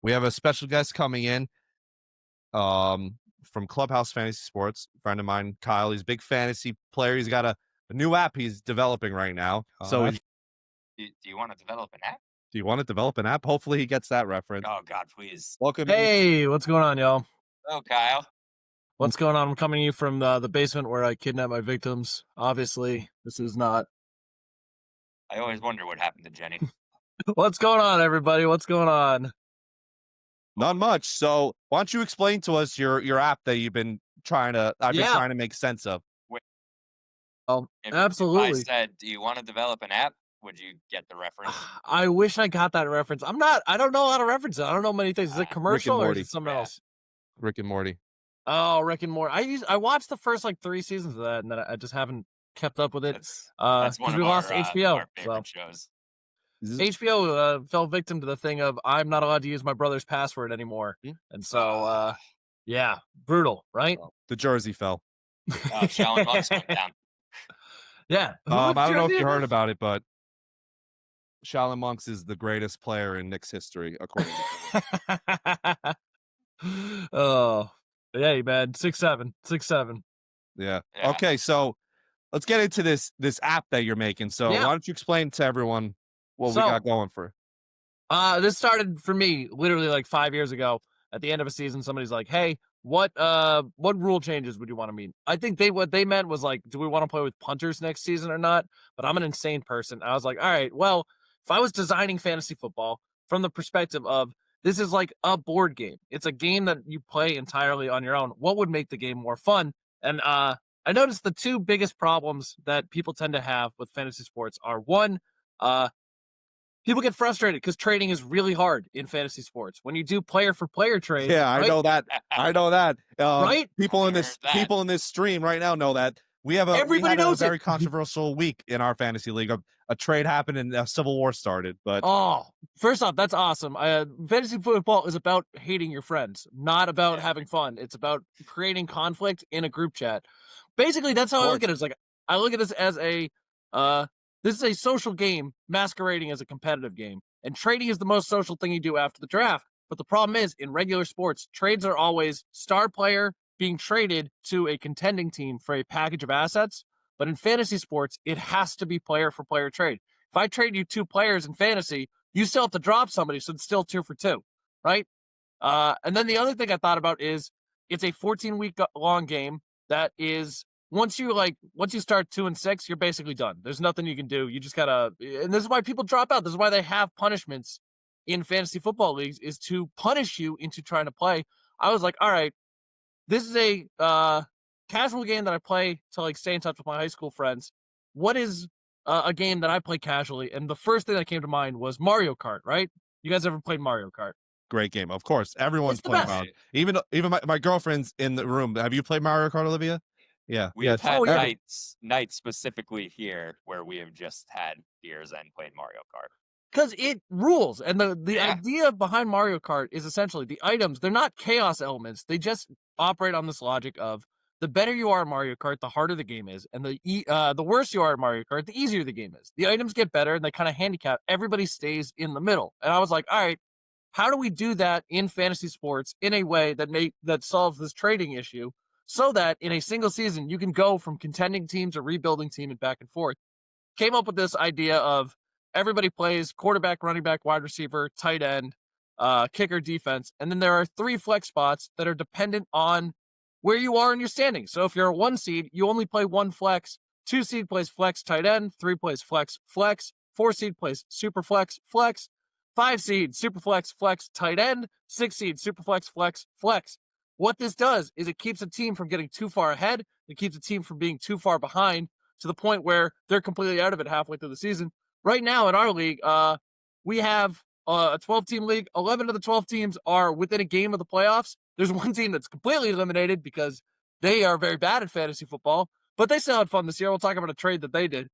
We have a special guest coming in from Clubhouse Fantasy Sports. A friend of mine, Kyle. He's a big fantasy player. He's got a new app he's developing right now. So do you want to develop an app? Do you want to develop an app? Hopefully he gets that reference. Oh, God, please. Welcome. Hey, what's going on, y'all? Oh, Kyle. What's going on? I'm coming to you from the basement where I kidnapped my victims. Obviously, this is not. I always wonder what happened to Jenny. What's going on, everybody? What's going on? Not much. So why don't you explain to us your app that you've been trying to make sense of? Oh, absolutely. If I said, do you want to develop an app? Would you get the reference? I wish I got that reference. I don't know how to reference it. I don't know many things. Is it commercial or is it something else? Rick and Morty. Oh, Rick and Morty. I watched the first 3 seasons of that, and then I just haven't kept up with it. That's one of we lost our, HBO. our favorite shows. HBO fell victim to the thing of I'm not allowed to use my brother's password anymore, and so yeah, brutal, right? The jersey fell. Shaolin Monks went down. Yeah. I don't know if you heard about it, but Shaolin Monks is the greatest player in Knicks history, according to Oh, yeah, man, 6'7". Yeah. Okay, so let's get into this app that you're making. So why don't you explain to everyone what we got going for? This started for me literally 5 years ago. At the end of a season, somebody's like, "Hey, what rule changes would you want to meet?" I think what they meant was do we want to play with punters next season or not? But I'm an insane person. I was like, all right, well, if I was designing fantasy football from the perspective of this is like a board game, it's a game that you play entirely on your own, what would make the game more fun? And I noticed the 2 biggest problems that people tend to have with fantasy sports are, one, people get frustrated because trading is really hard in fantasy sports. When you do player-for-player trades, yeah, I know that. Right? People in this stream right now know that we had a very controversial week in our fantasy league. A trade happened and a civil war started. But first off, that's awesome. Fantasy football is about hating your friends, not about having fun. It's about creating conflict in a group chat. Basically, that's how I look at it. It's I look at this as this is a social game masquerading as a competitive game. And trading is the most social thing you do after the draft. But the problem is, in regular sports, trades are always star player being traded to a contending team for a package of assets. But in fantasy sports, it has to be player-for-player trade. If I trade you 2 players in fantasy, you still have to drop somebody, so it's still 2 for 2, right? And then the other thing I thought about is it's a 14-week long game that is, once you start 2-6, you're basically done. There's nothing you can do. You just gotta, and this is why people drop out. This is why they have punishments in fantasy football leagues, is to punish you into trying to play. I was like, all right, this is a casual game that I play to stay in touch with my high school friends. What is a game that I play casually? And the first thing that came to mind was Mario Kart, right? You guys ever played Mario Kart? Great game. Of course. Everyone's playing Mario. Even my girlfriend's in the room. Have you played Mario Kart, Olivia? Yeah. We've had nights specifically here where we have just had beers and played Mario Kart. Because it rules. And the idea behind Mario Kart is essentially the items, they're not chaos elements. They just operate on this logic of the better you are at Mario Kart, the harder the game is. And the worse you are at Mario Kart, the easier the game is. The items get better and they kind of handicap. Everybody stays in the middle. And I was like, all right, how do we do that in fantasy sports in a way that solves this trading issue so that in a single season you can go from contending team to rebuilding team and back and forth? Came up with this idea of everybody plays quarterback, running back, wide receiver, tight end, kicker, defense. And then there are 3 flex spots that are dependent on where you are in your standing. So if you're a 1 seed, you only play 1 flex. 2 seed plays flex, tight end. 3 plays flex, flex. 4 seed plays super flex, flex. 5 seed, super flex, flex, tight end. 6 seed, super flex, flex, flex. What this does is it keeps a team from getting too far ahead. It keeps a team from being too far behind to the point where they're completely out of it halfway through the season. Right now in our league, we have a 12-team league. 11 of the 12 teams are within a game of the playoffs. There's 1 team that's completely eliminated because they are very bad at fantasy football, but they still had fun this year. We'll talk about a trade that they did.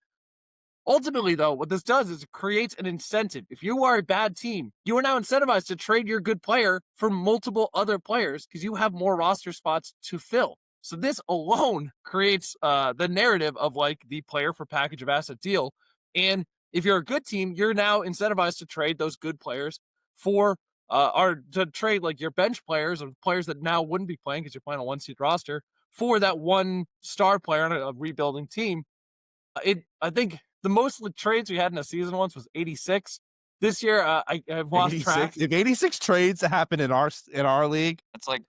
Ultimately, though, what this does is it creates an incentive. If you are a bad team, you are now incentivized to trade your good player for multiple other players because you have more roster spots to fill. So this alone creates the narrative of the player for package of asset deal. And if you're a good team, you're now incentivized to trade those good players for are to trade like your bench players or players that now wouldn't be playing because you're playing a 1-seed roster for that one star player on a rebuilding team. I think the most trades we had in a season once was 86. This year, I've lost 86? track. If 86 trades happen in our league, It's like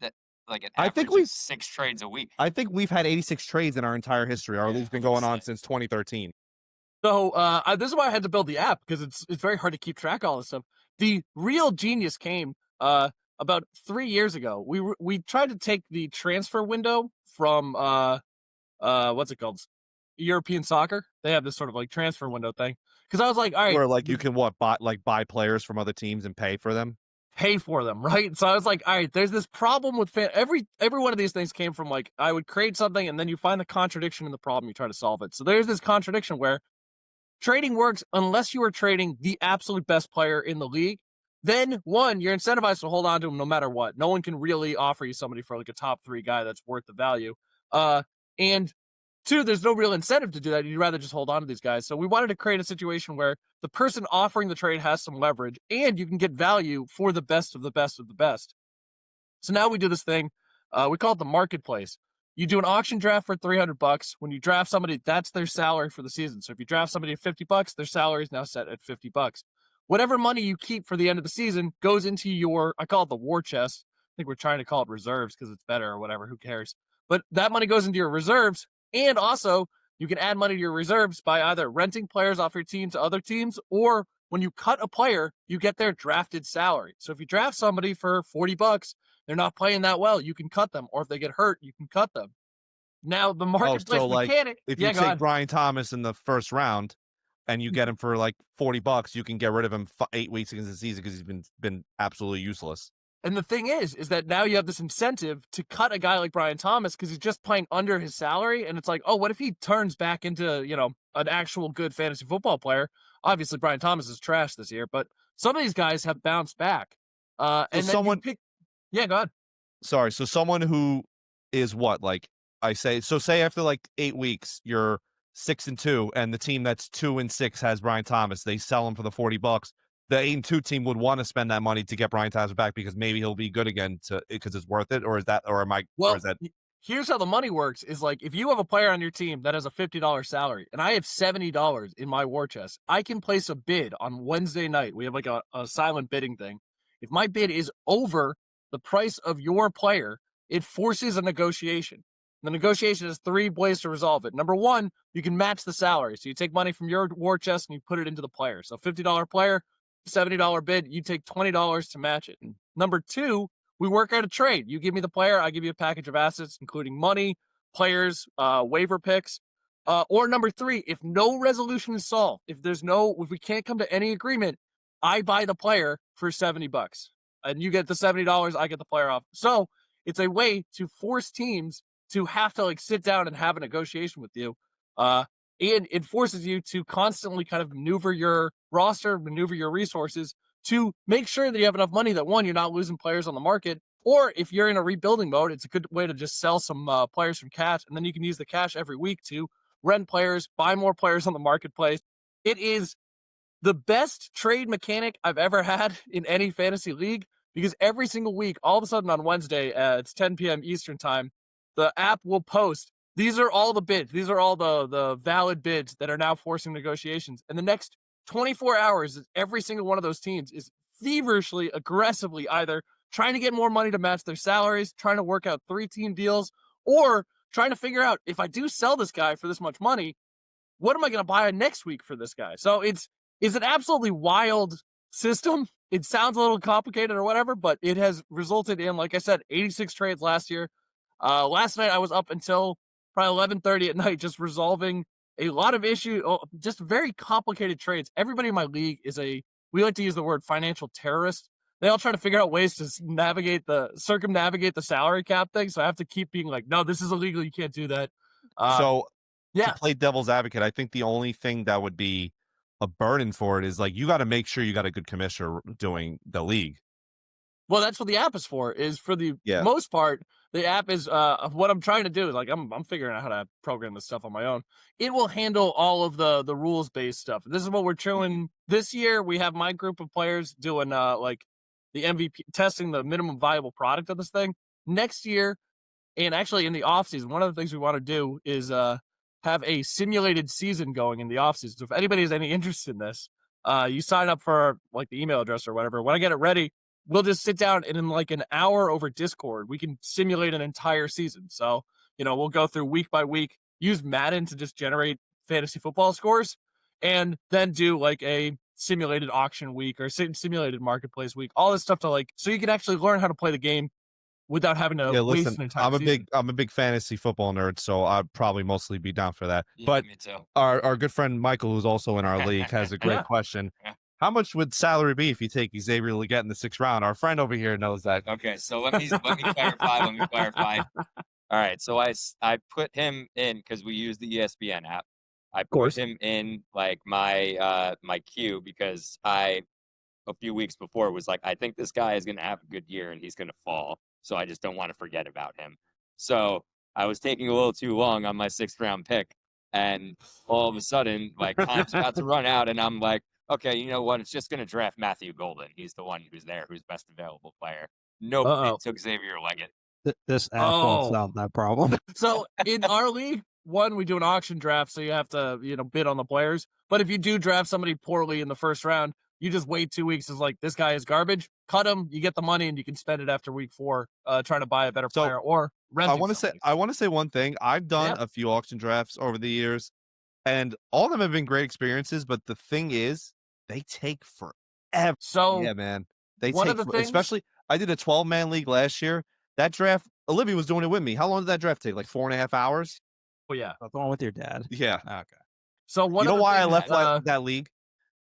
that. Like an I average think of 6 trades a week. I think we've had 86 trades in our entire history. Our league's been going on since 2013. So this is why I had to build the app, because it's very hard to keep track of all this stuff. The real genius came about 3 years ago. We tried to take the transfer window from what's it called? European soccer. They have this sort of like transfer window thing. Because I was like, all right, Where like you can buy players from other teams and pay for them. Pay for them, right? So I was like, all right, there's this problem with every one of these things came from like I would create something and then you find the contradiction in the problem, you try to solve it. So there's this contradiction where trading works unless you are trading the absolute best player in the league. Then one, you're incentivized to hold on to him no matter what. No one can really offer you somebody for like a top 3 guy that's worth the value. And 2, there's no real incentive to do that. You'd rather just hold on to these guys. So we wanted to create a situation where the person offering the trade has some leverage and you can get value for the best of the best of the best. So now we do this thing. We call it the marketplace. You do an auction draft for $300. When you draft somebody, that's their salary for the season. So if you draft somebody at $50, their salary is now set at $50. Whatever money you keep for the end of the season goes into your, I call it the war chest. I think we're trying to call it reserves because it's better or whatever. Who cares? But that money goes into your reserves. And also, you can add money to your reserves by either renting players off your team to other teams, or when you cut a player, you get their drafted salary. So if you draft somebody for $40, they're not playing that well, you can cut them. Or if they get hurt, you can cut them. Now, the marketplace mechanic... If you take Brian Thomas in the first round and you get him for like $40, you can get rid of him 8 weeks into the season because he's been absolutely useless. And the thing is that now you have this incentive to cut a guy like Brian Thomas because he's just playing under his salary. And it's like, oh, what if he turns back into, an actual good fantasy football player? Obviously, Brian Thomas is trash this year, but some of these guys have bounced back. Yeah, go ahead. Sorry. So someone who is what, like say after like 8 weeks, you're 6-2 and the team that's 2-6 has Brian Thomas. They sell him for the $40. The 8-2 team would want to spend that money to get Brian Thomas back because maybe he'll be good again because it's worth it, or is that, or am I? Well, or is that... Here's how the money works: is like if you have a player on your team that has a $50 salary, and I have $70 in my war chest, I can place a bid on Wednesday night. We have like a silent bidding thing. If my bid is over the price of your player, it forces a negotiation. The negotiation has 3 ways to resolve it. Number 1, you can match the salary. So you take money from your war chest and you put it into the player. So $50 player, $70 bid, you take $20 to match it. And number 2, we work out a trade. You give me the player, I give you a package of assets, including money, players, waiver picks. Or number 3, if no resolution is solved, if we can't come to any agreement, I buy the player for $70. And you get the $70, I get the player off. So it's a way to force teams to have to like sit down and have a negotiation with you. And it forces you to constantly kind of maneuver your roster, maneuver your resources to make sure that you have enough money that, one, you're not losing players on the market, or if you're in a rebuilding mode, it's a good way to just sell some players from cash, and then you can use the cash every week to rent players, buy more players on the marketplace. It is the best trade mechanic I've ever had in any fantasy league, because every single week, all of a sudden on Wednesday, it's 10 p.m. Eastern time, the app will post, these are all the bids. These are all the valid bids that are now forcing negotiations. And the next 24 hours, every single one of those teams is feverishly, aggressively either trying to get more money to match their salaries, trying to work out 3-team deals, or trying to figure out, if I do sell this guy for this much money, what am I going to buy next week for this guy? So it's an absolutely wild system. It sounds a little complicated or whatever, but it has resulted in, like I said, 86 trades last year. Last night I was up until probably 11:30 at night just resolving a lot of issues, just very complicated trades. Everybody in my league we like to use the word financial terrorist. They all try to figure out ways to circumnavigate the salary cap thing. So I have to keep being like, no, this is illegal. You can't do that. To play devil's advocate, I think the only thing that would be a burden for it is like, you got to make sure you got a good commissioner doing the league. Well, that's what the app is for, most part. The app is what I'm trying to do is like, I'm figuring out how to program this stuff on my own. It will handle all of the rules based stuff. This is what we're chilling this year. We have my group of players doing the MVP, testing the minimum viable product of this thing. Next year, and actually in the offseason, one of the things we want to do is have a simulated season going in the offseason. So if anybody has any interest in this, you sign up for like the email address or whatever. When I get it ready, we'll just sit down and in like an hour over Discord, we can simulate an entire season. So, we'll go through week by week, use Madden to just generate fantasy football scores, and then do like a simulated auction week or simulated marketplace week, all this stuff so you can actually learn how to play the game without having to waste an entire season. I'm a big fantasy football nerd, so I'd probably mostly be down for that. Yeah, but me too. Our good friend Michael, who's also in our league, has a great question. Yeah. How much would salary be if you take Xavier Legette in the 6th round? Our friend over here knows that. Okay, so let me clarify. All right, so I put him in because we use the ESPN app. I put him in like my my queue because a few weeks before was like, I think this guy is going to have a good year and he's going to fall. So I just don't want to forget about him. So I was taking a little too long on my 6th round pick. And all of a sudden, like, time's about to run out. And I'm like, okay, you know what? It's just going to draft Matthew Golden. He's the one who's there, who's best available player. Nope, it took Xavier Legette. This app won't solve that problem. So in our league, we do an auction draft. So you have to, bid on the players. But if you do draft somebody poorly in the 1st round, you just wait 2 weeks. It's like, this guy is garbage. Cut him. You get the money, and you can spend it after week 4, trying to buy a better player or rent. I want to say one thing. I've done a few auction drafts over the years, and all of them have been great experiences. But the thing is, they take forever. So yeah, man, especially I did a 12-man league last year. That draft, Olivia was doing it with me. How long did that draft take? Like 4.5 hours. Oh yeah, that's the one with your dad. Yeah. Okay. So you know why I left that league?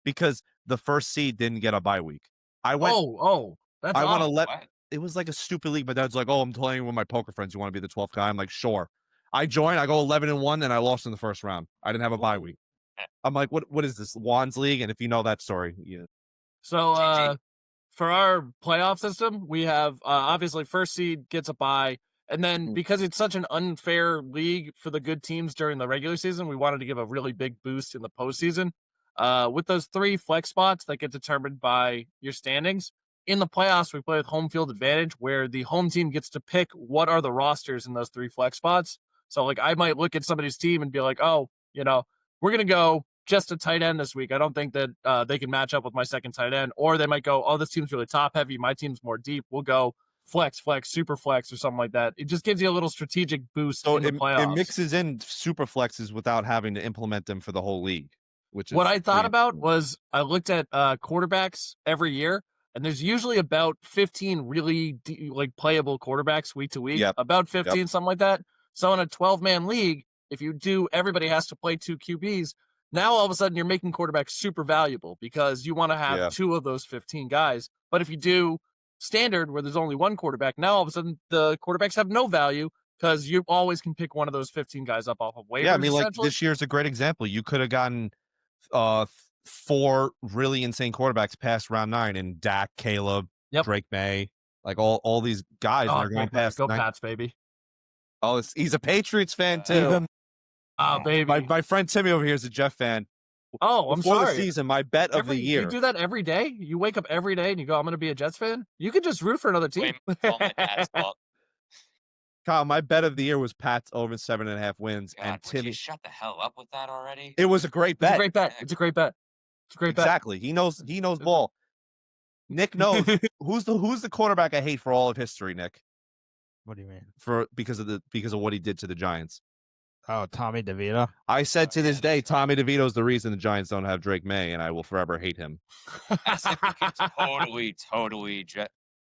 Because the first seed didn't get a bye week. I went. That's I want to awful. It was like a stupid league. My dad's like, "Oh, I'm playing with my poker friends. You want to be the 12th guy?" I'm like, "Sure." I joined. I go 11-1, and I lost in the 1st round. I didn't have a bye week. I'm like, "What is this Wands League?" And if you know that story, yeah. So for our playoff system, we have obviously first seed gets a bye. And then because it's such an unfair league for the good teams during the regular season, we wanted to give a really big boost in the postseason. With those 3 flex spots that get determined by your standings, in the playoffs, we play with home field advantage, where the home team gets to pick what are the rosters in those 3 flex spots. So, like, I might look at somebody's team and be like, oh, we're going to go just a tight end this week. I don't think that they can match up with my second tight end. Or they might go, oh, this team's really top heavy. My team's more deep. We'll go flex, super flex, or something like that. It just gives you a little strategic boost in the playoffs. It mixes in super flexes without having to implement them for the whole league. Which is what I thought about was I looked at quarterbacks every year, and there's usually about 15 really playable quarterbacks week to week, about 15, something like that. So in a 12-man league, if you do, everybody has to play 2 QBs. Now all of a sudden you're making quarterbacks super valuable because you want to have 2 of those 15 guys. But if you do standard where there's only 1 quarterback, now all of a sudden the quarterbacks have no value because you always can pick one of those 15 guys up off of waivers. Yeah, I mean, like this year's a great example. You could have gotten 4 really insane quarterbacks past round 9 in Dak, Caleb, Drake May, like all these guys that are going past. Go Pats, baby. Oh, he's a Patriots fan too. Oh, baby. My friend Timmy over here is a Jeff fan. Oh, I'm Before sorry. the season, my bet of the year. You do that every day? You wake up every day and you go, I'm going to be a Jets fan? You could just root for another team. Kyle, my bet of the year was Pats over 7.5 wins. God, and Timmy, shut the hell up with that already. It was a great bet. It's a great bet. It's a great bet. It's a great bet. Exactly. He knows ball. Nick knows who's the quarterback I hate for all of history, Nick. What do you mean? Because of what he did to the Giants. Oh, Tommy DeVito. I said to this day, Tommy DeVito's the reason the Giants don't have Drake May, and I will forever hate him. As if we could totally.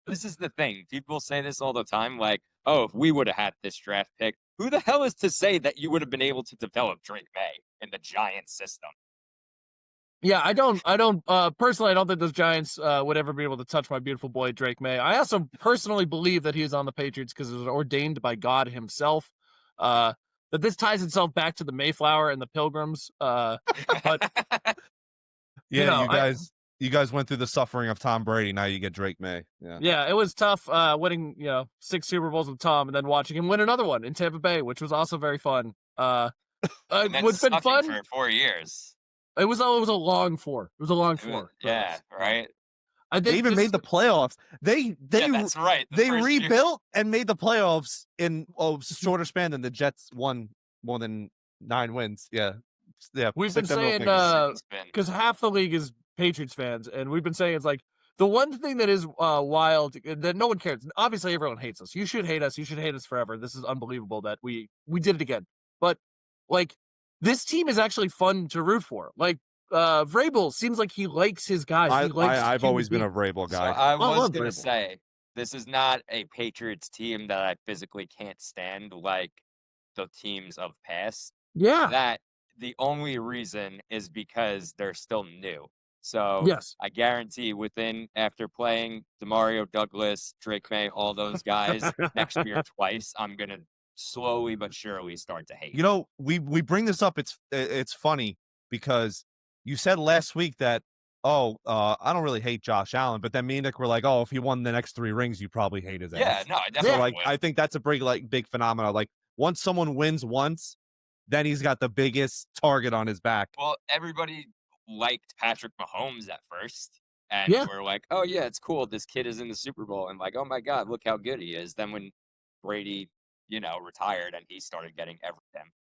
This is the thing. People say this all the time, like, oh, if we would have had this draft pick, who the hell is to say that you would have been able to develop Drake May in the Giants system? Yeah, I don't personally, I don't think those Giants would ever be able to touch my beautiful boy, Drake May. I also personally believe that he is on the Patriots because it was ordained by God himself. That this ties itself back to the Mayflower and the Pilgrims. But yeah, you guys went through the suffering of Tom Brady. Now you get Drake May. Yeah, it was tough winning 6 Super Bowls with Tom and then watching him win another one in Tampa Bay, which was also very fun. What's been fun for 4 years. It was a long 4. It was a long 4. Yeah, right. They even made the playoffs. They that's right. They rebuilt and made the playoffs in a shorter span than the Jets won more than 9 wins. Yeah. We've been saying because half the league is Patriots fans, and we've been saying it's like the one thing that is wild that no one cares. Obviously, everyone hates us. You should hate us. You should hate us forever. This is unbelievable that we did it again. But like this team is actually fun to root for. Like Vrabel seems like he likes his guys. I've always been a Vrabel guy. So I was going to say this is not a Patriots team that I physically can't stand like the teams of past. Yeah. That the only reason is because they're still new. So yes. I guarantee after playing DeMario Douglas, Drake May, all those guys next year twice, I'm going to slowly but surely start to hate. You know, we bring this up. It's funny because you said last week that, I don't really hate Josh Allen, but then me and Nick were like, oh, if he won the next 3 rings, you probably hate his ass. Yeah, no, I definitely would. I think that's a big phenomenon. Like once someone wins once, then he's got the biggest target on his back. Well, everybody liked Patrick Mahomes at first. And we're like, oh, yeah, it's cool. This kid is in the Super Bowl. And like, oh, my God, look how good he is. Then when Brady, retired and he started getting everything.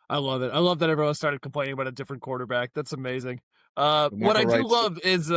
I love it. I love that everyone started complaining about a different quarterback. That's amazing. What I do love is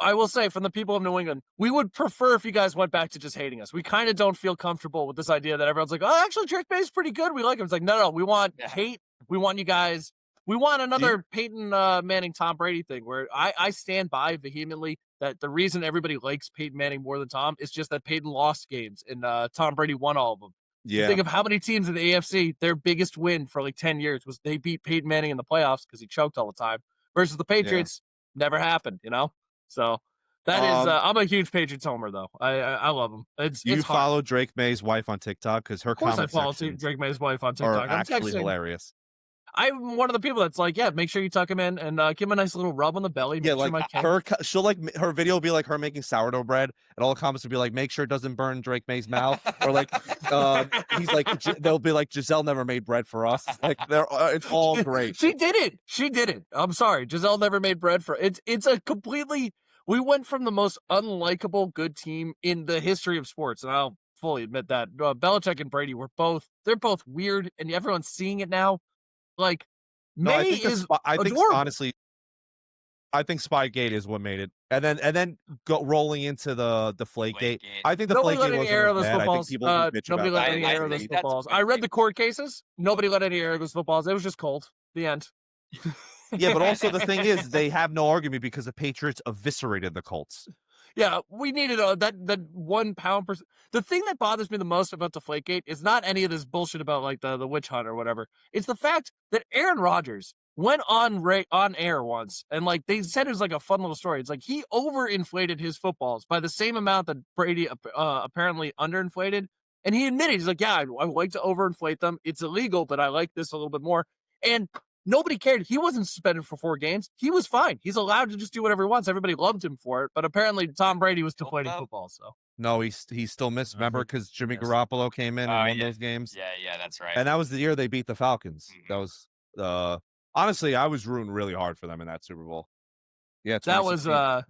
I will say from the people of New England, we would prefer if you guys went back to just hating us. We kind of don't feel comfortable with this idea that everyone's like, oh, actually, Drake May's pretty good. We like him. It's like, no, we want hate. We want you guys. We want another Peyton Manning, Tom Brady thing where I stand by vehemently that the reason everybody likes Peyton Manning more than Tom is just that Peyton lost games and Tom Brady won all of them. Yeah. Think of how many teams in the AFC, their biggest win for like 10 years was they beat Peyton Manning in the playoffs because he choked all the time versus the Patriots. Never happened, So that is, I'm a huge Patriots homer though. I love him. It's follow Drake May's wife on TikTok because her comments I follow Drake May's wife on TikTok. Are actually hilarious. I'm one of the people that's like, make sure you tuck him in and give him a nice little rub on the belly. Yeah, like she'll her video will be like her making sourdough bread, and all the comments will be like, make sure it doesn't burn Drake May's mouth, or like, he's like, they'll be like, Giselle never made bread for us. Like it's all great. She did it. I'm sorry, Giselle never made bread for it. It's a completely. We went from the most unlikable good team in the history of sports, and I'll fully admit that Belichick and Brady they're both weird, and everyone's seeing it now. Like, May is adorable. Honestly, I think Spygate is what made it, and then rolling into the Deflategate. I think the Deflategate wasn't bad. I think people nobody let any air of those footballs. I read the court cases. Nobody let any air of those footballs. It was just cold. The end. Yeah, but also the thing is, they have no argument because the Patriots eviscerated the Colts. Yeah, we needed that 1 pound per. The thing that bothers me the most about Deflategate is not any of this bullshit about like the witch hunt or whatever. It's the fact that Aaron Rodgers went on air once and like they said it was like a fun little story. It's like he overinflated his footballs by the same amount that Brady apparently underinflated, and he admitted he's like, yeah, I like to overinflate them. It's illegal, but I like this a little bit more. And nobody cared. He wasn't suspended for 4 games. He was fine. He's allowed to just do whatever he wants. Everybody loved him for it. But apparently Tom Brady was deflating football. So no, he still missed. Remember, because Jimmy Garoppolo came in and won those games. Yeah, that's right. And that was the year they beat the Falcons. That was honestly, I was rooting really hard for them in that Super Bowl. Yeah, that was the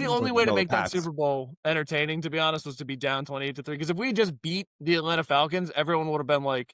only way to make that Super Bowl entertaining. To be honest, was to be down 28-3. Because if we just beat the Atlanta Falcons, everyone would have been like,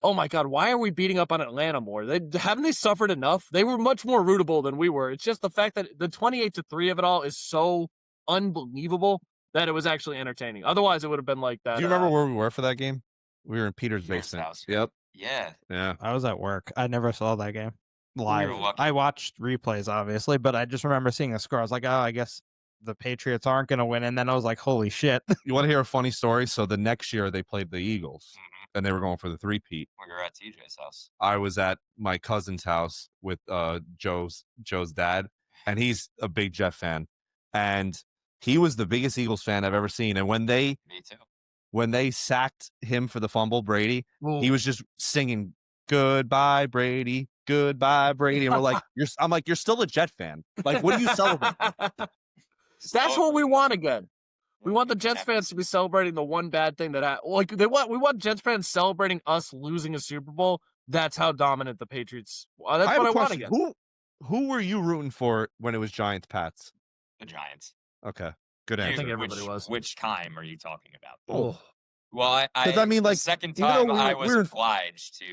oh my God, why are we beating up on Atlanta more? Haven't they suffered enough? They were much more rootable than we were. It's just the fact that the 28-3 of it all is so unbelievable that it was actually entertaining. Otherwise, it would have been like that. Do you remember where we were for that game? We were in Peter's basement. House. Yep. Yeah. I was at work. I never saw that game live. I watched replays, obviously, but I just remember seeing the score. I was like, oh, I guess the Patriots aren't going to win. And then I was like, holy shit. You want to hear a funny story? So the next year they played the Eagles. And they were going for the 3-peat. We were at TJ's house. I was at my cousin's house with Joe's dad, and he's a big Jet fan. And he was the biggest Eagles fan I've ever seen. And Me too. When they sacked him for the fumble, Brady, he was just singing, "Goodbye, Brady, goodbye, Brady." And we're like, you're still a Jet fan. Like, what are you celebrating? That's what we want again. We want the Jets fans to be celebrating the one bad thing that we want Jets fans celebrating us losing a Super Bowl. That's how dominant the Patriots. That's what I want again. who were you rooting for when it was Giants Pats? The Giants. Okay, good answer. I think everybody was. Which time are you talking about? Oh. Well, I mean, like, the second even though time I was we were obliged to,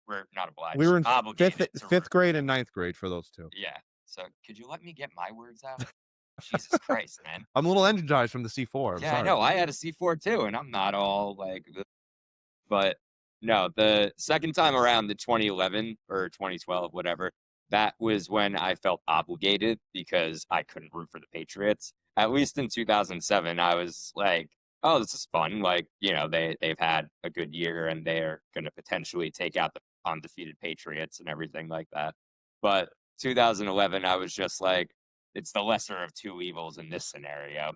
we're not obliged. We were in obligated to fifth grade and ninth grade for those two. Yeah. So could you let me get my words out? Jesus Christ, man. I'm a little energized from the C4. I know. I had a C4 too, and I'm not all like. But no, the second time around, the 2011 or 2012, whatever, that was when I felt obligated because I couldn't root for the Patriots. At least in 2007, I was like, oh, this is fun. Like, you know, they've had a good year and they're going to potentially take out the undefeated Patriots and everything like that. But 2011, I was just like, it's the lesser of two evils in this scenario.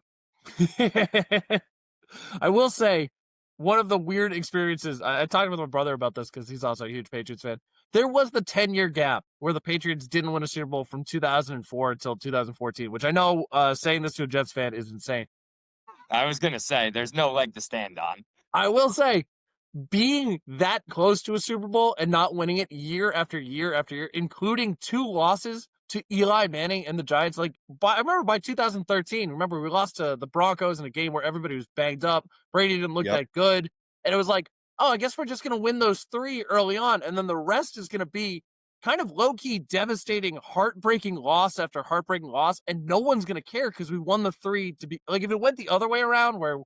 I will say, one of the weird experiences, I talked with my brother about this because he's also a huge Patriots fan. There was the 10-year gap where the Patriots didn't win a Super Bowl from 2004 until 2014, which I know saying this to a Jets fan is insane. I was going to say, there's no leg to stand on. I will say, being that close to a Super Bowl and not winning it year after year after year, including 2 losses to Eli Manning and the Giants. Like, I remember by 2013, remember we lost to the Broncos in a game where everybody was banged up. Brady didn't look that good. And it was like, oh, I guess we're just going to win those 3 early on. And then the rest is going to be kind of low-key, devastating, heartbreaking loss after heartbreaking loss. And no one's going to care because we won the 3 to be like, if it went the other way around where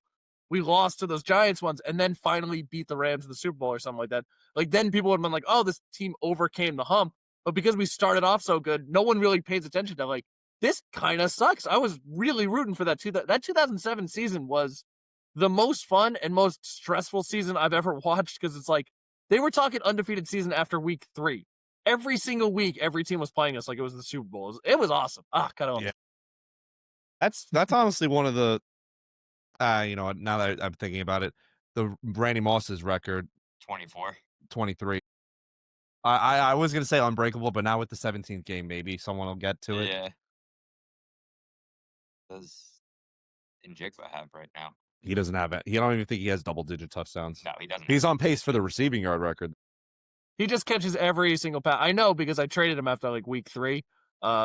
we lost to those Giants ones and then finally beat the Rams in the Super Bowl or something like that, like then people would have been like, oh, this team overcame the hump. But because we started off so good, no one really pays attention to like, this kind of sucks. I was really rooting for that. That 2007 season was the most fun and most stressful season I've ever watched because it's like they were talking undefeated season after week 3. Every single week, every team was playing us like it was the Super Bowl. It was awesome. Kind of. Yeah. That's honestly one of the, you know, now that I'm thinking about it, the Randy Moss's record, 23. I was going to say unbreakable, but now with the 17th game, maybe someone will get to it. Yeah. Does Njigba have right now? He doesn't have it. I don't even think he has double-digit touchdowns. No, he doesn't. He's on pace for the receiving yard record. He just catches every single pass. I know because I traded him after like week 3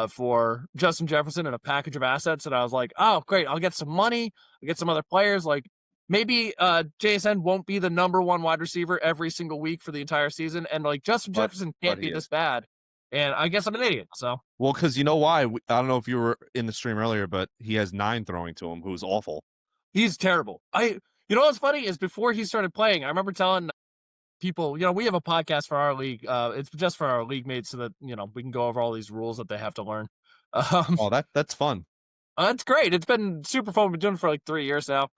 for Justin Jefferson and a package of assets. And I was like, oh, great. I'll get some money. I'll get some other players. Like maybe JSN won't be the number 1 wide receiver every single week for the entire season. And like Justin Jefferson can't be this bad. And I guess I'm an idiot. So, well, because you know why? I don't know if you were in the stream earlier, but he has 9 throwing to him, who's awful. He's terrible. You know what's funny is before he started playing, I remember telling people, you know, we have a podcast for our league. It's just for our league mates so that, you know, we can go over all these rules that they have to learn. Oh, that's fun. That's great. It's been super fun. We've been doing it for like 3 years now.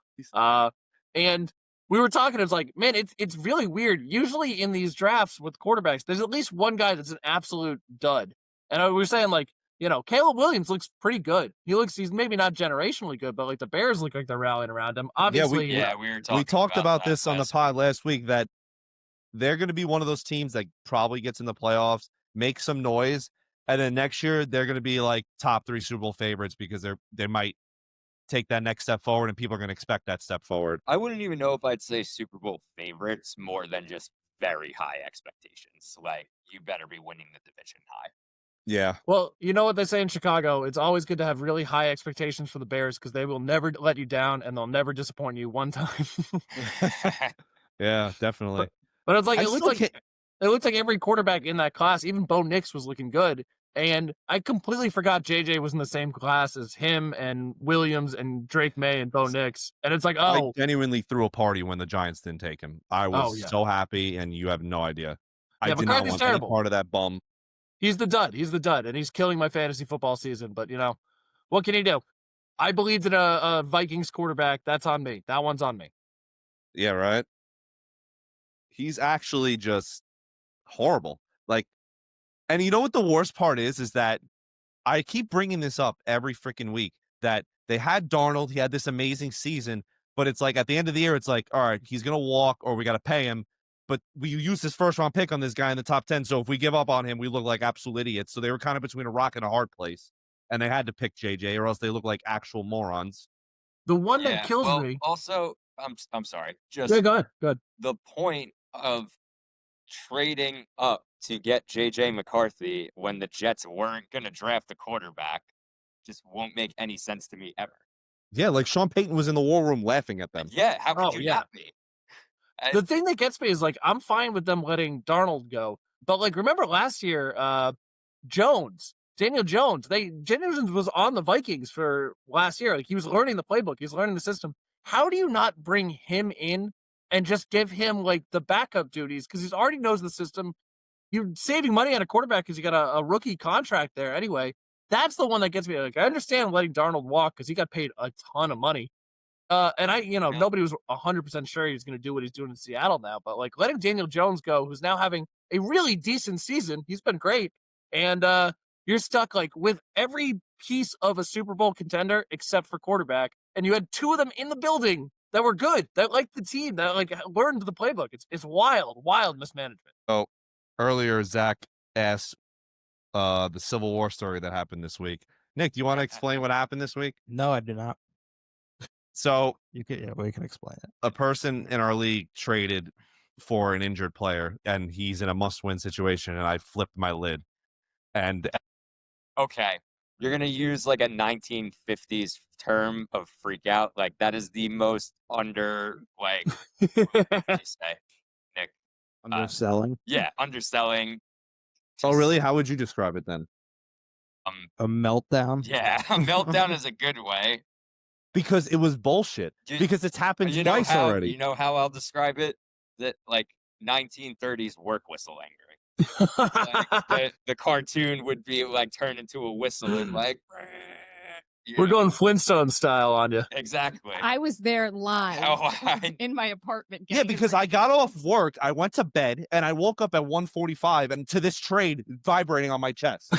And we were talking, it's like, man, it's really weird. Usually in these drafts with quarterbacks, there's at least one guy that's an absolute dud. And we were saying, like, you know, Caleb Williams looks pretty good. He's maybe not generationally good, but like the Bears look like they're rallying around him. Obviously, we talked about this on the pod last week that they're going to be one of those teams that probably gets in the playoffs, make some noise, and then next year they're going to be like top 3 Super Bowl favorites because they might take that next step forward and people are going to expect that step forward. I wouldn't even know if I'd say Super Bowl favorites more than just very high expectations. Like, you better be winning the division high. Yeah. Well, you know what they say in Chicago? It's always good to have really high expectations for the Bears because they will never let you down and they'll never disappoint you one time. Yeah, definitely. But it's like it looks like every quarterback in that class, even Bo Nix was looking good. And I completely forgot JJ was in the same class as him and Williams and Drake May and Bo Nix. And it's like, I genuinely threw a party when the Giants didn't take him. I was so happy, and you have no idea. I did not want any part of that bum. He's the dud. And he's killing my fantasy football season. But, you know, what can he do? I believed in a Vikings quarterback. That's on me. That one's on me. Yeah, right? He's actually just horrible. Like, and you know what the worst part is that I keep bringing this up every freaking week that they had Darnold. He had this amazing season, but it's like at the end of the year, it's like, all right, he's going to walk or we got to pay him. But we used this first-round pick on this guy in the top 10, so if we give up on him, we look like absolute idiots. So they were kind of between a rock and a hard place, and they had to pick JJ, or else they look like actual morons. The one that kills me. Also, I'm sorry. Just go ahead. The point of trading up to get J.J. McCarthy when the Jets weren't going to draft a quarterback just won't make any sense to me ever. Yeah, like Sean Payton was in the war room laughing at them. Yeah, how could you not be? The thing that gets me is, like, I'm fine with them letting Darnold go. But, like, remember last year, Daniel Jones was on the Vikings for last year. Like, he was learning the playbook. He was learning the system. How do you not bring him in and just give him, like, the backup duties? Because he already knows the system. You're saving money on a quarterback because you got a rookie contract there anyway. That's the one that gets me. Like, I understand letting Darnold walk because he got paid a ton of money. Nobody was 100% sure he was going to do what he's doing in Seattle now. But, like, letting Daniel Jones go, who's now having a really decent season. He's been great. And you're stuck, like, with every piece of a Super Bowl contender except for quarterback. And you had two of them in the building that were good, that liked the team, that, like, learned the playbook. It's wild mismanagement. Oh, earlier, Zach asked the Civil War story that happened this week. Nick, do you want to explain what happened this week? No, I do not. So we can explain it. A person in our league traded for an injured player, and he's in a must-win situation, and I flipped my lid. And okay, you're gonna use like a 1950s term of freak out. Like, that is the most what do you say, Nick? Underselling. Yeah, underselling. Oh, really? How would you describe it then? A meltdown. Yeah, a meltdown is a good way. Because it was bullshit. Because it's happened twice already. You know how I'll describe it? That, like, 1930s work whistle anger. Like, the cartoon would be like turned into a whistle and like. We're going Flintstone style on you. Exactly. I was there live in my apartment. Yeah, because I got off work, I went to bed, and I woke up at 1:45 and to this trade vibrating on my chest.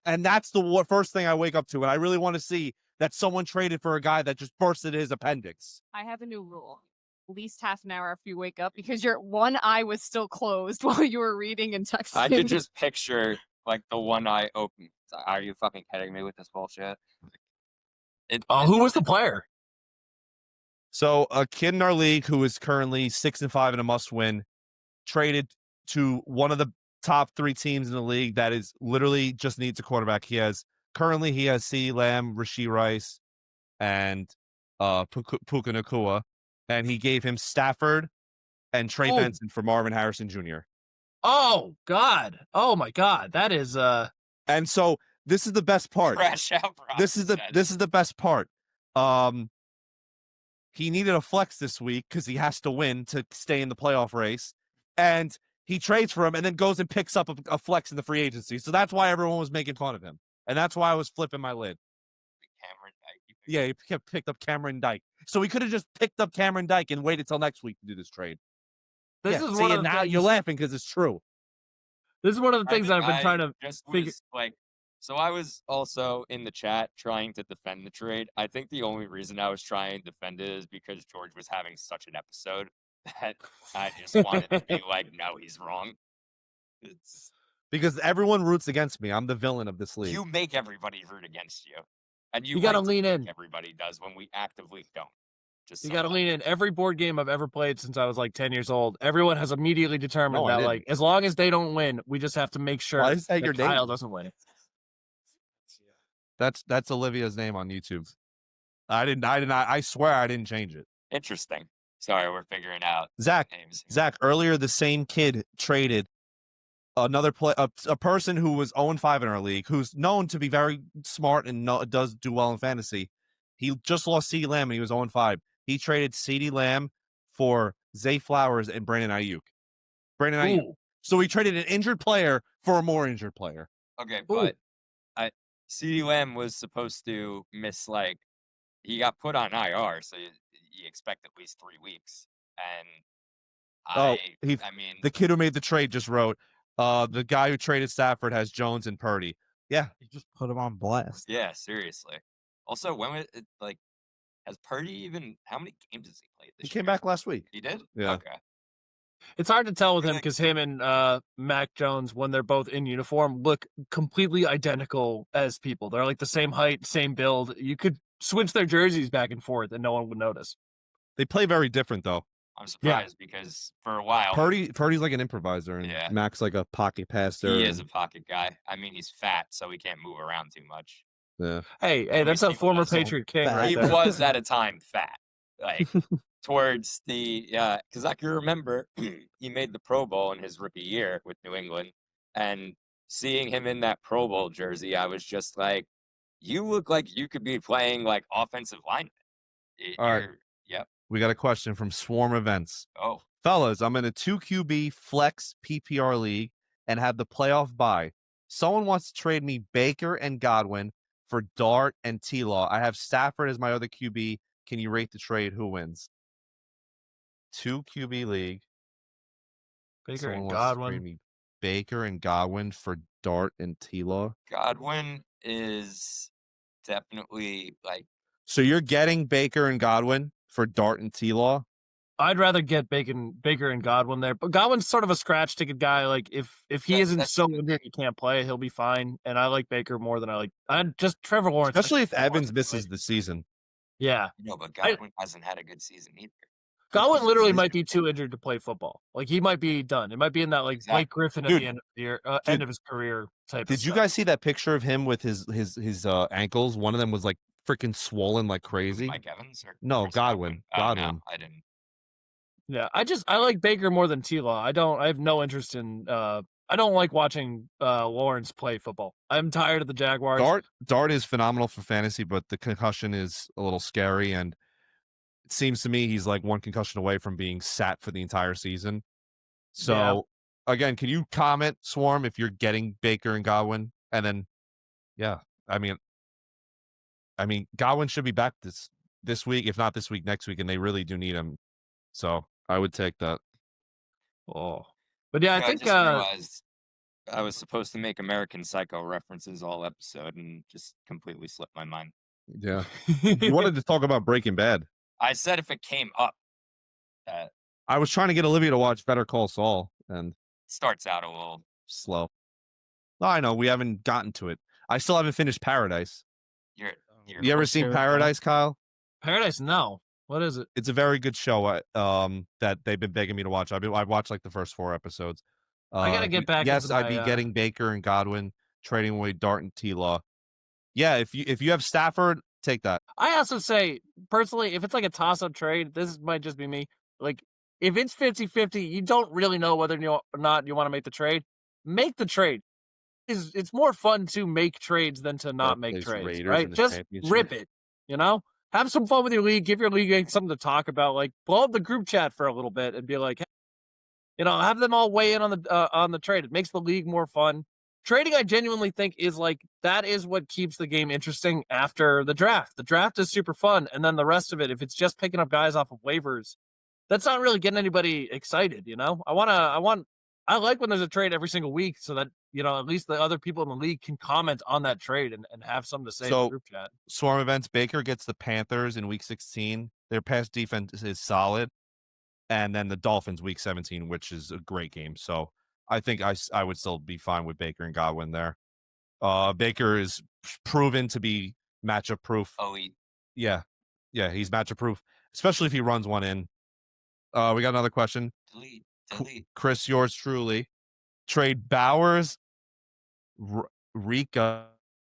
And that's the first thing I wake up to, and I really want to see that someone traded for a guy that just bursted his appendix. I have a new rule. At least half an hour after you wake up, because your one eye was still closed while you were reading and texting. I could just picture, like, the one eye open. Are you fucking kidding me with this bullshit? Who was the player? So a kid in our league who is currently 6-5 and a must-win traded to one of the top 3 teams in the league that is literally just needs a quarterback. Currently he has CeeDee Lamb, Rashee Rice, and Puka Nacua, and he gave him Stafford and Trey Benson for Marvin Harrison Jr. Oh God! Oh my God! That is And so this is the best part. Crash out. This is the best part. He needed a flex this week because he has to win to stay in the playoff race, and he trades for him and then goes and picks up a flex in the free agency. So that's why everyone was making fun of him, and that's why I was flipping my lid. Cameron Dyke. Yeah, he picked up Cameron Dyke. So he could have just picked up Cameron Dyke and waited till next week to do this trade. Now you're laughing because it's true. This is one of the things that I've been trying to figure. So I was also in the chat trying to defend the trade. I think the only reason I was trying to defend it is because George was having such an episode that I just wanted to be like, no, he's wrong. It's because everyone roots against me. I'm the villain of this league. You make everybody root against you, and you got to lean in. Everybody does when we actively don't. You got to lean in. Every board game I've ever played since I was like 10 years old, everyone has immediately determined that, like, as long as they don't win, we just have to make sure that Kyle doesn't win. That's Olivia's name on YouTube. I did not. I swear I didn't change it. Interesting. Sorry, we're figuring out Zach. names. Zach, earlier the same kid traded another a person who was 0-5 in our league, who's known to be very smart and does do well in fantasy. He just lost CeeDee Lamb and he was 0-5. He traded CeeDee Lamb for Zay Flowers and Brandon Ayuk. So he traded an injured player for a more injured player. Okay, but CeeDee Lamb was supposed to miss, like, he got put on IR, so you expect at least 3 weeks. And the kid who made the trade just wrote, the guy who traded Stafford has Jones and Purdy. Yeah, you just put him on blast. Yeah, seriously. Also, when was it, like, has Purdy even, how many games has he played this year? He came back last week. He did? Yeah. Okay. It's hard to tell with him because him and Mac Jones, when they're both in uniform, look completely identical as people. They're like the same height, same build. You could switch their jerseys back and forth and no one would notice. They play very different, though. I'm surprised because for a while, Purdy's like an improviser, and Mac's like a pocket passer. He is a pocket guy. I mean, he's fat, so he can't move around too much. Yeah. Hey, that's a former Patriot king, right He there. was at a time fat, like towards the because I can remember he made the Pro Bowl in his rookie year with New England, and seeing him in that Pro Bowl jersey, I was just like, you look like you could be playing like offensive lineman. All right. Yep. We got a question from Swarm Events. Oh. Fellas, I'm in a 2 QB flex PPR league and have the playoff bye. Someone wants to trade me Baker and Godwin for Dart and T-Law. I have Stafford as my other QB. Can you rate the trade? Who wins? 2 QB league. Baker Someone and wants to Godwin. trade me Baker and Godwin for Dart and T-Law. Godwin is definitely like. So you're getting Baker and Godwin for Dart and T-Law? I'd rather get Baker and Godwin there, but Godwin's sort of a scratch ticket guy. Like if he isn't so injured he can't play, he'll be fine. And I like Baker more than I just Trevor Lawrence, especially if Evans misses the season. Yeah, no, but Godwin hasn't had a good season either. Godwin literally might be too injured to play football. Like he might be done. It might be in that like Blake Griffin at the end of the year, end of his career type. Did you guys see that picture of him with his ankles? One of them was like freaking swollen like crazy. Mike Evans or no, Godwin. Godwin. No, I didn't. Yeah, I like Baker more than T-Law. I have no interest in I don't like watching Lawrence play football. I'm tired of the Jaguars. Dart is phenomenal for fantasy, but the concussion is a little scary, and it seems to me he's like one concussion away from being sat for the entire season. So again, can you comment, Swarm, if you're getting Baker and Godwin? And then I mean Godwin should be back this week, if not this week, next week, and they really do need him. So I would take that. Oh, but I think I just realized I was supposed to make American Psycho references all episode and just completely slipped my mind. Yeah, you wanted to talk about Breaking Bad. I said if it came up. I was trying to get Olivia to watch Better Call Saul, and starts out a little slow. No, I know we haven't gotten to it. I still haven't finished Paradise. You ever seen Paradise, Kyle? Paradise, no. What is it? It's a very good show that they've been begging me to watch. I've watched like the first 4 episodes. I gotta get back. Yes, I'd be getting Baker and Godwin, trading away Dart and T-Law. Yeah, if you have Stafford, take that. I also say personally, if it's like a toss-up trade, this might just be me. Like if it's 50-50, you don't really know whether or not you want to make the trade. Make the trade. It's more fun to make trades than to not make trades, Raiders right? Just rip it. Have some fun with your league. Give your league something to talk about. Like blow up the group chat for a little bit and be like, hey, have them all weigh in on the trade. It makes the league more fun. Trading, I genuinely think, is like that is what keeps the game interesting after the draft. The draft is super fun, and then the rest of it, if it's just picking up guys off of waivers, that's not really getting anybody excited. I like when there's a trade every single week, so that at least the other people in the league can comment on that trade and have something to say in the group chat. Swarm Events, Baker gets the Panthers in week 16. Their pass defense is solid. And then the Dolphins week 17, which is a great game. So I think I would still be fine with Baker and Godwin there. Baker is proven to be matchup proof. Elite. Yeah, he's matchup proof, especially if he runs one in. We got another question. Delete. Chris, yours truly. Trade Bowers, Rika,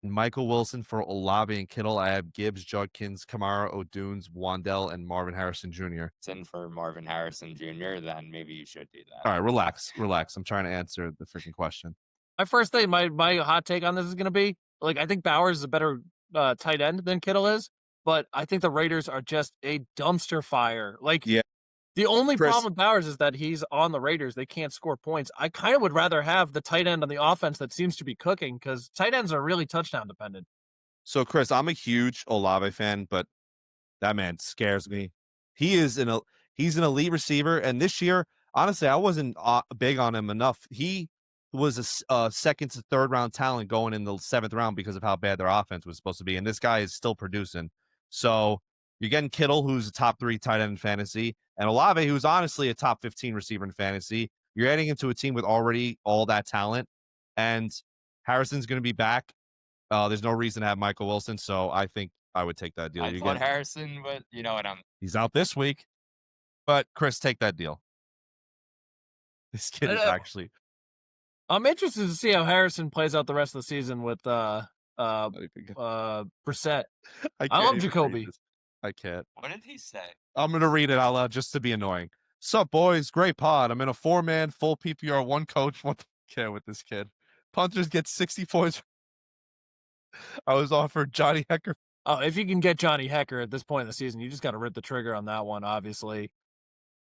and Michael Wilson for Olave and Kittle. I have Gibbs, Judkins, Kamara, O'Dunes, Wandell, and Marvin Harrison Jr. It's in for Marvin Harrison Jr., then maybe you should do that. All right, relax. I'm trying to answer the freaking question. My first thing, my hot take on this is going to be, like, I think Bowers is a better tight end than Kittle is, but I think the Raiders are just a dumpster fire. Like, the only problem with Bowers is that he's on the Raiders. They can't score points. I kind of would rather have the tight end on the offense that seems to be cooking because tight ends are really touchdown dependent. So, Chris, I'm a huge Olave fan, but that man scares me. He's an elite receiver, and this year, honestly, I wasn't big on him enough. He was a second to third round talent going in the 7th round because of how bad their offense was supposed to be, and this guy is still producing. So you're getting Kittle, who's a top 3 tight end in fantasy, and Olave, who's honestly a top 15 receiver in fantasy. You're adding him to a team with already all that talent, and Harrison's going to be back. There's no reason to have Michael Wilson, so I think I would take that deal. I thought Harrison, but you know what? He's out this week. But Chris, take that deal. This kid is actually. I'm interested to see how Harrison plays out the rest of the season with Brissett. I love Jacoby. I can't. What did he say? I'm gonna read it out loud just to be annoying. Sup, boys? Great pod. I'm in a 4-man full PPR, 1 coach, 1 care with this kid. Punters get 60 points. I was offered Johnny Hecker. Oh, if you can get Johnny Hecker at this point in the season, you just got to rip the trigger on that one, obviously.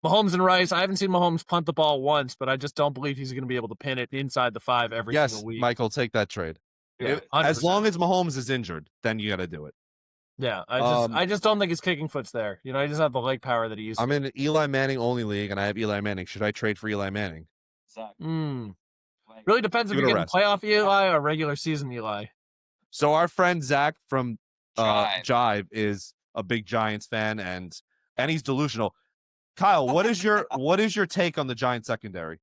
Mahomes and Rice, I haven't seen Mahomes punt the ball once, but I just don't believe he's going to be able to pin it inside the 5 every single week. Yes, Michael, take that trade. Yeah, as long as Mahomes is injured, then you got to do it. Yeah, I just don't think his kicking foot's there. You know, he doesn't have the leg power that he used to. I'm in an Eli Manning only league, and I have Eli Manning. Should I trade for Eli Manning? Really depends if you're getting playoff Eli or regular season Eli. So our friend Zach from Jive is a big Giants fan, and he's delusional. Kyle, what is your take on the Giants secondary?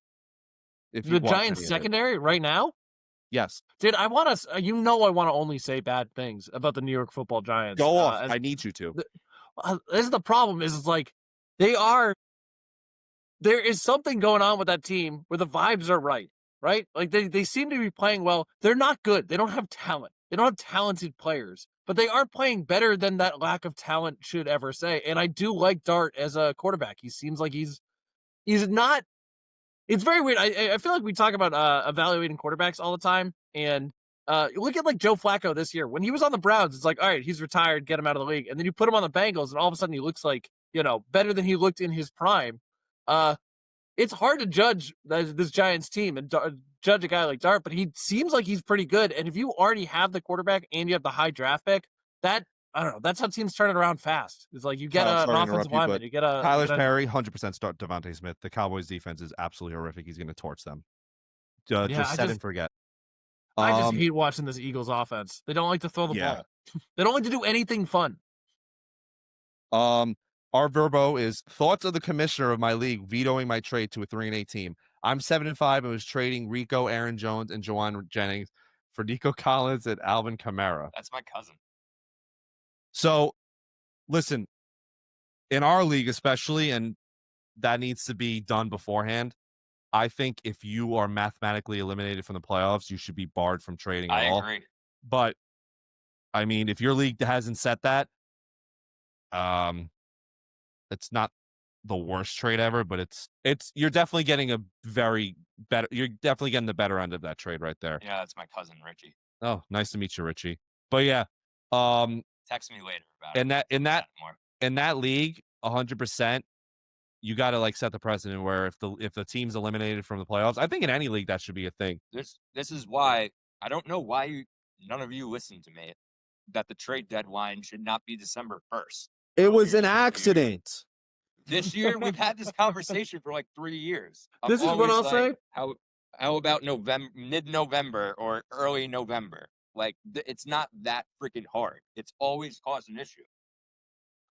The Giants secondary right now? Yes. Dude, I want to, I want to only say bad things about the New York Football Giants. Go off. I need you to. This is the problem is like there is something going on with that team where the vibes are right? Like they seem to be playing well. They're not good. They don't have talent. They don't have talented players, but they are playing better than that lack of talent should ever say. And I do like Dart as a quarterback. He seems like he's not. It's very weird. I feel like we talk about evaluating quarterbacks all the time, and look at like Joe Flacco this year. When he was on the Browns, it's like, all right, he's retired, get him out of the league, and then you put him on the Bengals, and all of a sudden he looks like better than he looked in his prime. It's hard to judge this Giants team and judge a guy like Dart, but he seems like he's pretty good. And if you already have the quarterback and you have the high draft pick, I don't know. That's how teams turn it around fast. It's like you get an offensive lineman. You get a Tyler Perry, 100% start Devontae Smith. The Cowboys defense is absolutely horrific. He's going to torch them. Just set and forget. I just hate watching this Eagles offense. They don't like to throw the ball. They don't like to do anything fun. Our Verbo is thoughts of the commissioner of my league vetoing my trade to a 3-8 team. I'm 7-5 and was trading Rico, Aaron Jones, and Jawan Jennings for Nico Collins and Alvin Kamara. That's my cousin. So, listen, in our league especially, and that needs to be done beforehand, I think if you are mathematically eliminated from the playoffs, you should be barred from trading at all. I agree. But, I mean, if your league hasn't set that, it's not the worst trade ever, but you're definitely getting you're definitely getting the better end of that trade right there. Yeah, that's my cousin Richie. Oh, nice to meet you, Richie. But yeah, text me later about it. In that league, 100%, you got to like set the precedent where if the team's eliminated from the playoffs, I think in any league that should be a thing. This is why I don't know why none of you listen to me. That the trade deadline should not be December 1st. It was an accident. This year we've had this conversation for like 3 years. This is what I'll say. How about mid-November or early November? Like it's not that freaking hard. It's always caused an issue.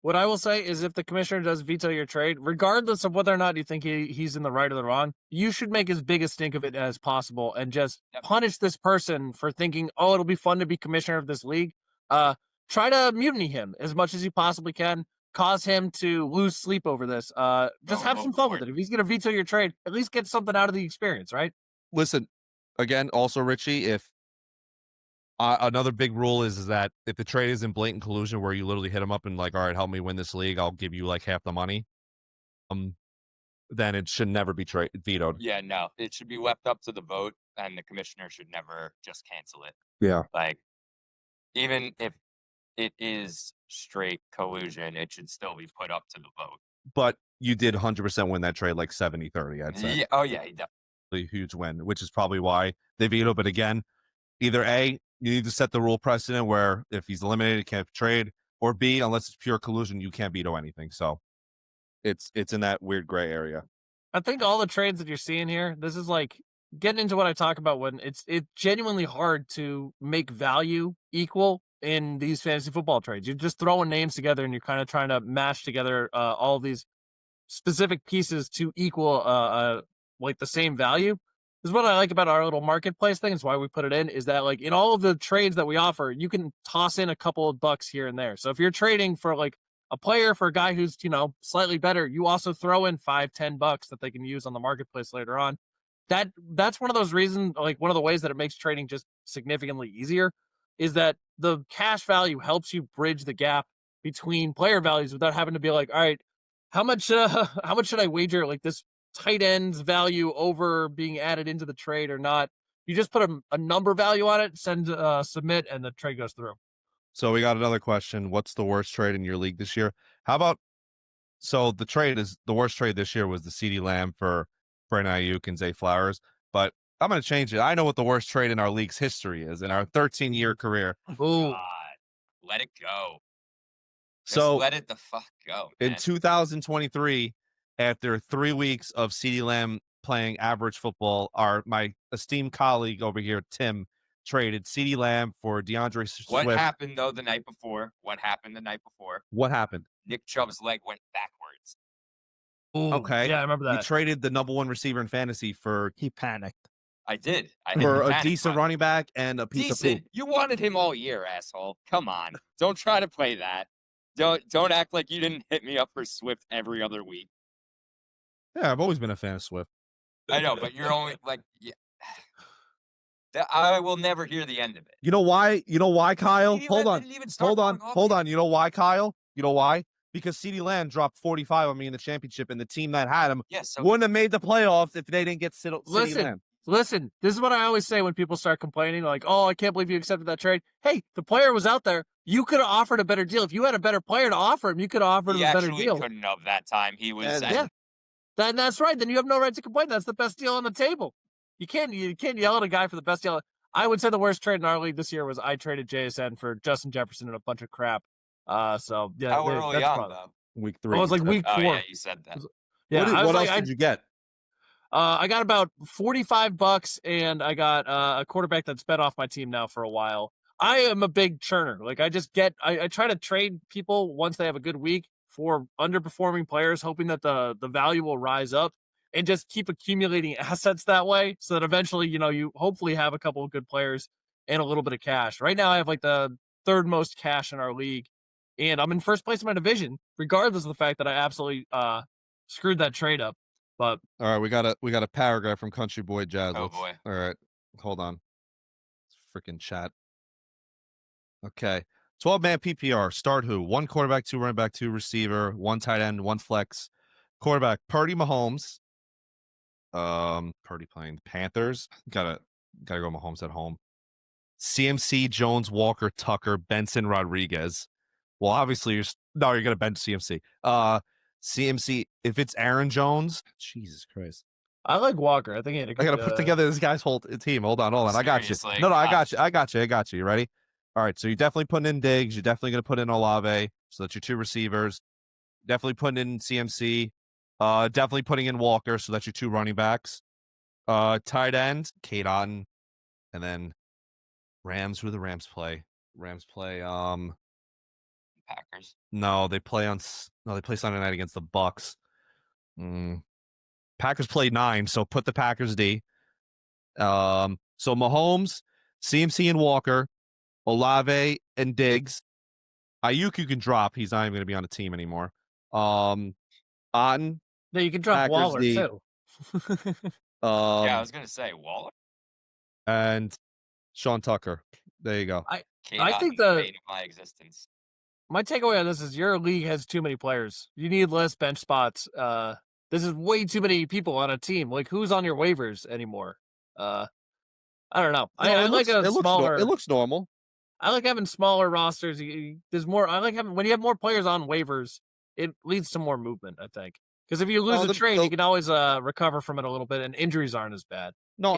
What I will say is if the commissioner does veto your trade, regardless of whether or not you think he's in the right or the wrong, you should make as big a stink of it as possible and just punish this person for thinking, oh, it'll be fun to be commissioner of this league. Try to mutiny him as much as you possibly can. Cause him to lose sleep over this. Just have some fun with it. If he's going to veto your trade, at least get something out of the experience, right? Listen, again, also, Richie, if another big rule is that if the trade is in blatant collusion where you literally hit him up and like, all right, help me win this league, I'll give you like half the money, then it should never be vetoed. Yeah, no, it should be left up to the vote, and the commissioner should never just cancel it. Yeah. Like, even if it is straight collusion, it should still be put up to the vote. But you did 100% win that trade, like 70-30, I'd say. Yeah, oh, yeah, he definitely. A huge win, which is probably why they vetoed. But again, either A, you need to set the rule precedent where if he's eliminated, can't trade, or B, unless it's pure collusion, you can't veto anything. So it's in that weird gray area. I think all the trades that you're seeing here, this is like getting into what I talk about when it's genuinely hard to make value equal in these fantasy football trades. You're just throwing names together and you're kind of trying to mash together all of these specific pieces to equal like the same value. This is what I like about our little marketplace thing. It's why we put it in, is that like in all of the trades that we offer, you can toss in a couple of bucks here and there. So if you're trading for like a player for a guy who's, slightly better, you also throw in $5-10 that they can use on the marketplace later on. That's one of those reasons, like one of the ways that it makes trading just significantly easier is that the cash value helps you bridge the gap between player values without having to be like, all right, how much should I wager like this tight end's value over being added into the trade or not? You just put a number value on it, submit, and the trade goes through. So we got another question. What's the worst trade in your league this year? How about, so the worst trade this year was the CeeDee Lamb for Brandon Ayuk and Zay Flowers, but I'm going to change it. I know what the worst trade in our league's history is in our 13-year career. Oh, God. Let it go. So let it the fuck go, man. In 2023, after 3 weeks of CeeDee Lamb playing average football, my esteemed colleague over here, Tim, traded CeeDee Lamb for DeAndre Swift. What happened, though, the night before? What happened? Nick Chubb's leg went backwards. Ooh, okay. Yeah, I remember that. You traded the number one receiver in fantasy for... He panicked. I did. For a decent running back and a piece of poop. You wanted him all year, asshole. Come on. Don't try to play that. Don't act like you didn't hit me up for Swift every other week. Yeah, I've always been a fan of Swift. I know, but you're only like... Yeah. I will never hear the end of it. You know why, Kyle? Hold on. You know why, Kyle? You know why? Because CeeDee Lamb dropped 45 on me in the championship, and the team that had him wouldn't have made the playoffs if they didn't get CeeDee Lamb. Listen, this is what I always say when people start complaining, like, oh, I can't believe you accepted that trade. Hey, the player was out there. You could have offered a better deal. If you had a better player to offer him, you could have offered him a better deal. He couldn't have that time. He was... That's right. Then you have no right to complain. That's the best deal on the table. You can't yell at a guy for the best deal. I would say the worst trade in our league this year was I traded JSN for Justin Jefferson and a bunch of crap. So yeah, how early on though? Week 3. It was like week 4. Yeah, you said that. Yeah. What else did you get? I got about $45, and I got a quarterback that's been off my team now for a while. I am a big churner. Like I try to trade people once they have a good week for underperforming players, hoping that the value will rise up. And just keep accumulating assets that way so that eventually, you hopefully have a couple of good players and a little bit of cash. Right now, I have like the third most cash in our league, and I'm in first place in my division, regardless of the fact that I absolutely screwed that trade up. But all right, we got a paragraph from Country Boy Jazz. Oh boy! All right, hold on. Freaking chat. Okay, 12-man PPR. Start who? 1 quarterback, 2 running back, 2 receiver, 1 tight end, 1 flex. Quarterback: Purdy, Mahomes. Purdy playing Panthers. Gotta go Mahomes at home. CMC, Jones, Walker, Tucker, Benson, Rodriguez. Well, obviously you're gonna bench CMC. CMC, if it's Aaron Jones, Jesus Christ. I like Walker. I think I gotta put together this guy's whole team. Hold on. I got you. No, I got you. You ready? All right, so you're definitely putting in Diggs. You're definitely gonna put in Olave. So that's your 2 receivers. Definitely putting in CMC. Definitely putting in Walker, so that's your 2 running backs. Tight end, Kate Otten, and then Rams. Who do the Rams play? Packers. No, they play Sunday night against the Bucks. Packers play 9, so put the Packers D. So Mahomes, CMC, and Walker, Olave, and Diggs. Ayuk you can drop. He's not even going to be on the team anymore. Otten. No, you can drop Packers Waller D. too. I was gonna say Waller and Sean Tucker. There you go. I think my existence. My takeaway on this is your league has too many players. You need less bench spots. This is way too many people on a team. Like who's on your waivers anymore? I don't know. It looks normal. I like having smaller rosters. There's more. I like having when you have more players on waivers. It leads to more movement, I think. Because if you lose a trade, you can always recover from it a little bit, and injuries aren't as bad. No,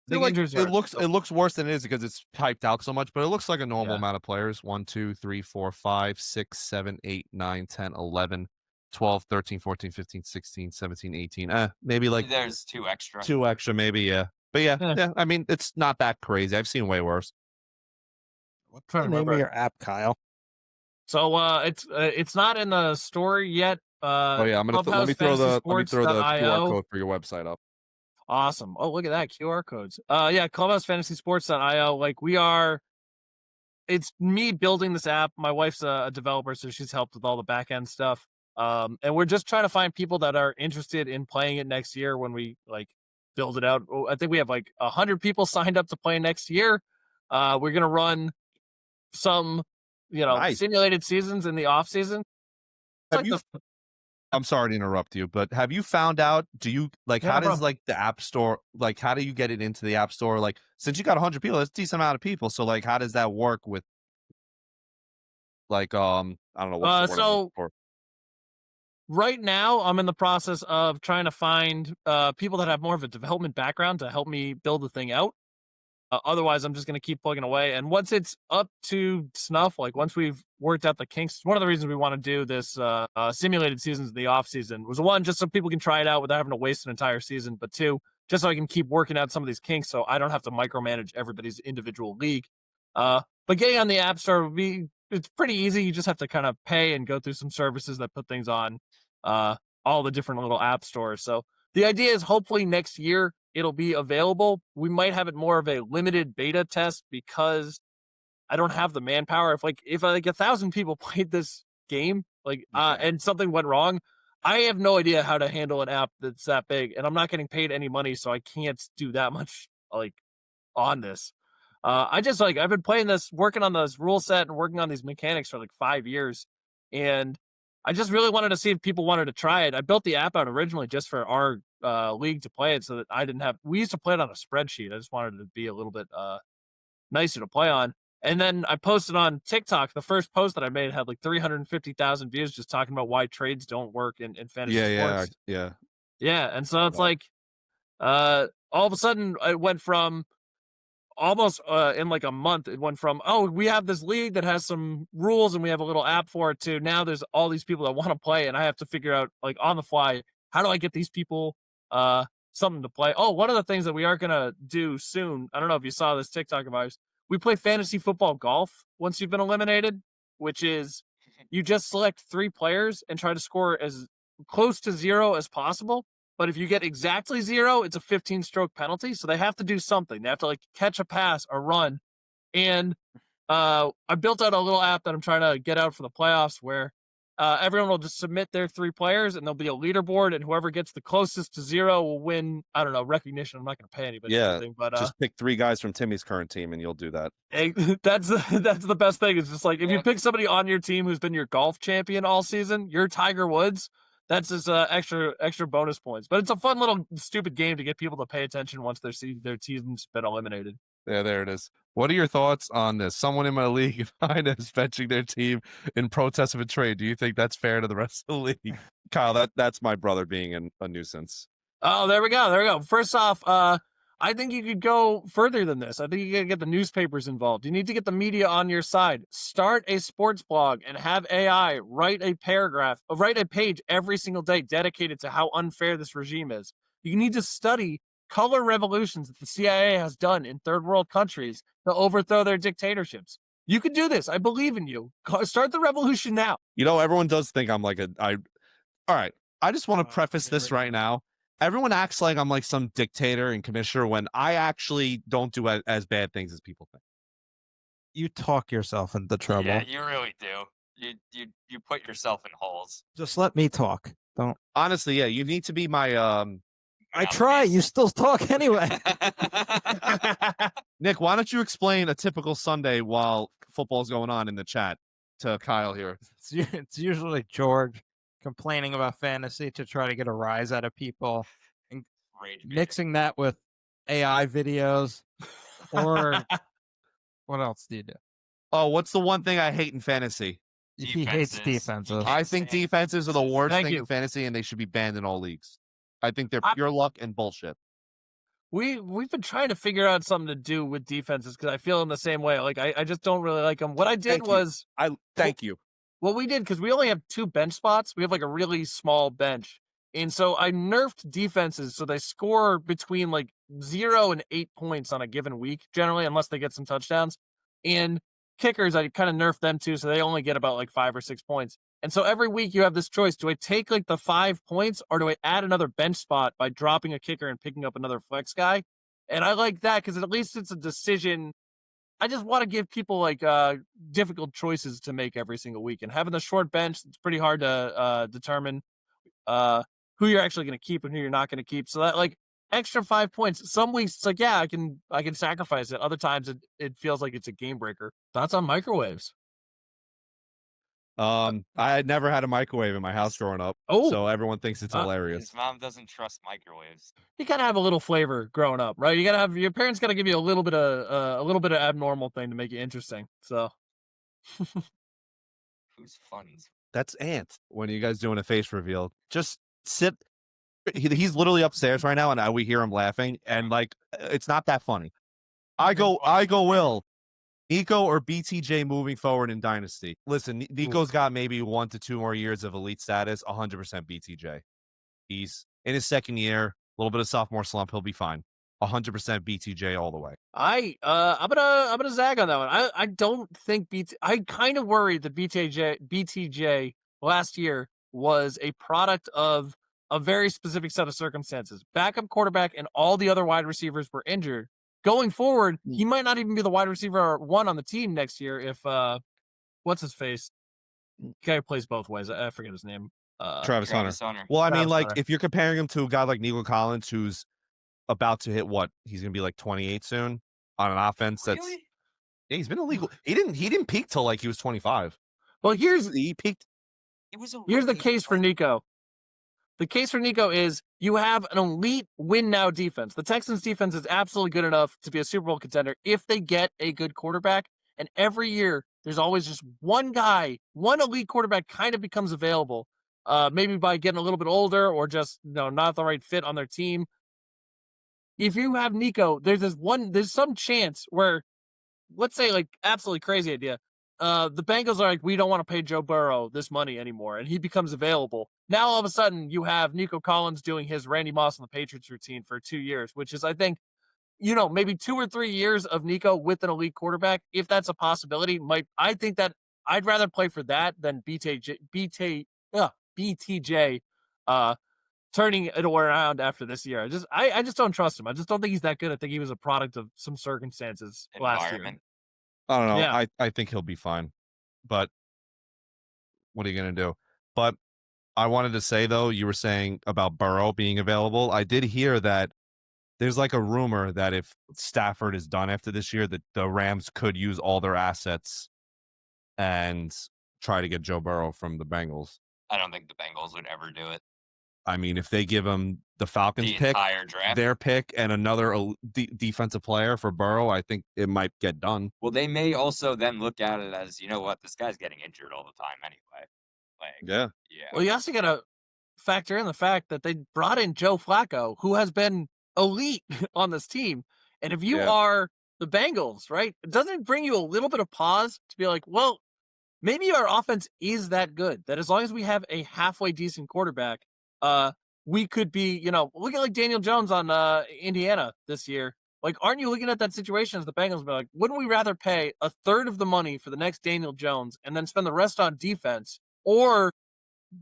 it looks worse than it is because it's hyped out so much, but it looks like a normal amount of players. 1, 2, 3, 4, 5, 6, 7, 8, 9, 10, 11, 12, 13, 14, 15, 16, 17, 18. Maybe like there's 2 extra. 2 extra, maybe, yeah. But yeah. I mean, it's not that crazy. I've seen way worse. What's the name of your app, Kyle? So it's not in the story yet. I'm gonna let me throw the QR code for your website up. Awesome. Oh, look at that QR codes. Clubhouse Fantasy Sports.io. Like we are it's me building this app. My wife's a developer, so she's helped with all the back end stuff. And we're just trying to find people that are interested in playing it next year when we build it out. I think we have 100 people signed up to play next year. We're gonna run some, Nice. simulated seasons in the off season. I'm sorry to interrupt you, but have you found out, how does the app store, how do you get it into the app store? Since you got 100 people, that's a decent amount of people. So how does that work with I don't know what's the word I'm looking for. Right now, I'm in the process of trying to find people that have more of a development background to help me build the thing out. Otherwise, I'm just going to keep plugging away. And once it's up to snuff, once we've worked out the kinks, one of the reasons we want to do this simulated seasons in the off season was, one, just so people can try it out without having to waste an entire season, but two, just so I can keep working out some of these kinks so I don't have to micromanage everybody's individual league. But getting on the App Store it's pretty easy. You just have to kind of pay and go through some services that put things on all the different little app stores. So the idea is hopefully next year it'll be available. We might have it more of a limited beta test because I don't have the manpower. If 1,000 people played this game, and something went wrong, I have no idea how to handle an app that's that big, and I'm not getting paid any money, so I can't do that much on this. I've been playing this, working on this rule set and working on these mechanics for 5 years, and I just really wanted to see if people wanted to try it. I built the app out originally just for our league to play it, so that we used to play it on a spreadsheet. I just wanted it to be a little bit nicer to play on. And then I posted on TikTok. The first post that I made had 350,000 views, just talking about why trades don't work in fantasy sports. Yeah. And so it's all of a sudden it went from almost in a month, it went from, we have this league that has some rules and we have a little app for it, to now there's all these people that want to play, and I have to figure out on the fly, how do I get these people something to play? One of the things that we are going to do soon, I don't know if you saw this TikTok of ours, we play fantasy football golf once you've been eliminated, which is you just select 3 players and try to score as close to 0 as possible. But if you get exactly 0, it's a 15-stroke penalty. So they have to do something. They have to catch a pass or run. And I built out a little app that I'm trying to get out for the playoffs where everyone will just submit their 3 players, and there'll be a leaderboard, and whoever gets the closest to 0 will win, I don't know, recognition. I'm not going to pay anybody anything, but just pick 3 guys from Timmy's current team and you'll do that. That's the best thing. It's just if you pick somebody on your team who's been your golf champion all season, you're Tiger Woods, that's just extra bonus points. But it's a fun little stupid game to get people to pay attention once their team's been eliminated. Yeah, there it is. What are your thoughts on this? Someone in my league is benching their team in protest of a trade. Do you think that's fair to the rest of the league? Kyle, that's my brother being a nuisance. Oh, there we go. First off, I think you could go further than this. I think you got to get the newspapers involved. You need to get the media on your side. Start a sports blog and have AI write a page every single day dedicated to how unfair this regime is. You need to study color revolutions that the CIA has done in third world countries to overthrow their dictatorships. You can do this. I believe in you. Start the revolution now. Everyone does think I'm all right. I just want to preface this right now. Everyone acts like I'm some dictator and commissioner when I actually don't do as bad things as people think. You talk yourself into trouble. Yeah, you really do. You put yourself in holes. Just let me talk. Don't. Honestly, yeah, you need to be my I try. You still talk anyway. Nick, why don't you explain a typical Sunday while football's going on in the chat to Kyle here? It's usually George complaining about fantasy to try to get a rise out of people, and mixing that with AI videos. Or what else do you do? Oh, what's the one thing I hate in fantasy? He hates defenses. I think defenses are the worst thing in fantasy, and they should be banned in all leagues. I think they're pure luck and bullshit. We've been trying to figure out something to do with defenses because I feel in the same way. I just don't really like them. What I did was thank you. What we did, because we only have 2 bench spots, we have a really small bench. And so I nerfed defenses so they score between 0 and 8 points on a given week, generally, unless they get some touchdowns. And kickers, I kind of nerfed them too, so they only get about 5 or 6 points. And so every week you have this choice. Do I take the 5 points, or do I add another bench spot by dropping a kicker and picking up another flex guy? And I like that because at least it's a decision I just want to give people like difficult choices to make every single week, and having the short bench, it's pretty hard to determine who you're actually going to keep and who you're not going to keep. So that like extra 5 points. Some weeks it's like, yeah, I can sacrifice it. Other times it feels like it's a game breaker. Thoughts on microwaves? I had never had a microwave in my house growing up, so everyone thinks it's hilarious. His mom doesn't trust microwaves. You gotta have a little flavor growing up, right? You gotta have your parents gotta give you a little bit of abnormal thing to make it interesting. So, who's funds? That's Ant. When are you guys doing a face reveal? Just sit. He's literally upstairs right now, and we hear him laughing, and like it's not that funny. I go, Will. Nico or BTJ moving forward in Dynasty? Listen, Nico's got maybe 1 to 2 more years of elite status. 100% BTJ. He's in his second year, a little bit of sophomore slump. He'll be fine. 100% BTJ all the way. I'm gonna zag on that one. I don't think I kind of worried that BTJ last year was a product of a very specific set of circumstances. Backup quarterback and all the other wide receivers were injured. Going forward, he might not even be the wide receiver 1 on the team next year if what's his face? Guy who plays both ways. I forget his name. Travis Hunter. Well, I mean, like if you're comparing him to a guy like Nico Collins, who's about to hit what? He's gonna be like 28 soon on an offense that's he's been illegal. He didn't peak till like he was 25. Well, he peaked. Here's the case for Nico. The case for Nico is you have an elite win now defense. The Texans defense is absolutely good enough to be a Super Bowl contender if they get a good quarterback. And every year there's always just one guy, one elite quarterback kind of becomes available. Maybe by getting a little bit older or just not the right fit on their team. If you have Nico, there's some chance where, let's say like absolutely crazy idea. The Bengals are like, we don't want to pay Joe Burrow this money anymore, and he becomes available. Now, all of a sudden, you have Nico Collins doing his Randy Moss on the Patriots routine for 2 years, which is, I think, maybe 2 or 3 years of Nico with an elite quarterback. If that's a possibility, I think that I'd rather play for that than BTJ turning it around after this year. I just don't trust him. I just don't think he's that good. I think he was a product of some circumstances last year. I don't know. Yeah. I think he'll be fine. But what are you going to do? But I wanted to say, though, you were saying about Burrow being available. I did hear that there's like a rumor that if Stafford is done after this year, that the Rams could use all their assets and try to get Joe Burrow from the Bengals. I don't think the Bengals would ever do it. I mean, if they give him the Falcons pick, their pick, and another defensive player for Burrow, I think it might get done. Well, they may also then look at it as, this guy's getting injured all the time anyway. Yeah. Well, you also got to factor in the fact that they brought in Joe Flacco, who has been elite on this team. And if you are the Bengals, right, doesn't it bring you a little bit of pause to be like, well, maybe our offense is that good, that as long as we have a halfway decent quarterback, we could be, look at like Daniel Jones on Indiana this year. Like, aren't you looking at that situation as the Bengals? Be like, wouldn't we rather pay a third of the money for the next Daniel Jones and then spend the rest on defense, or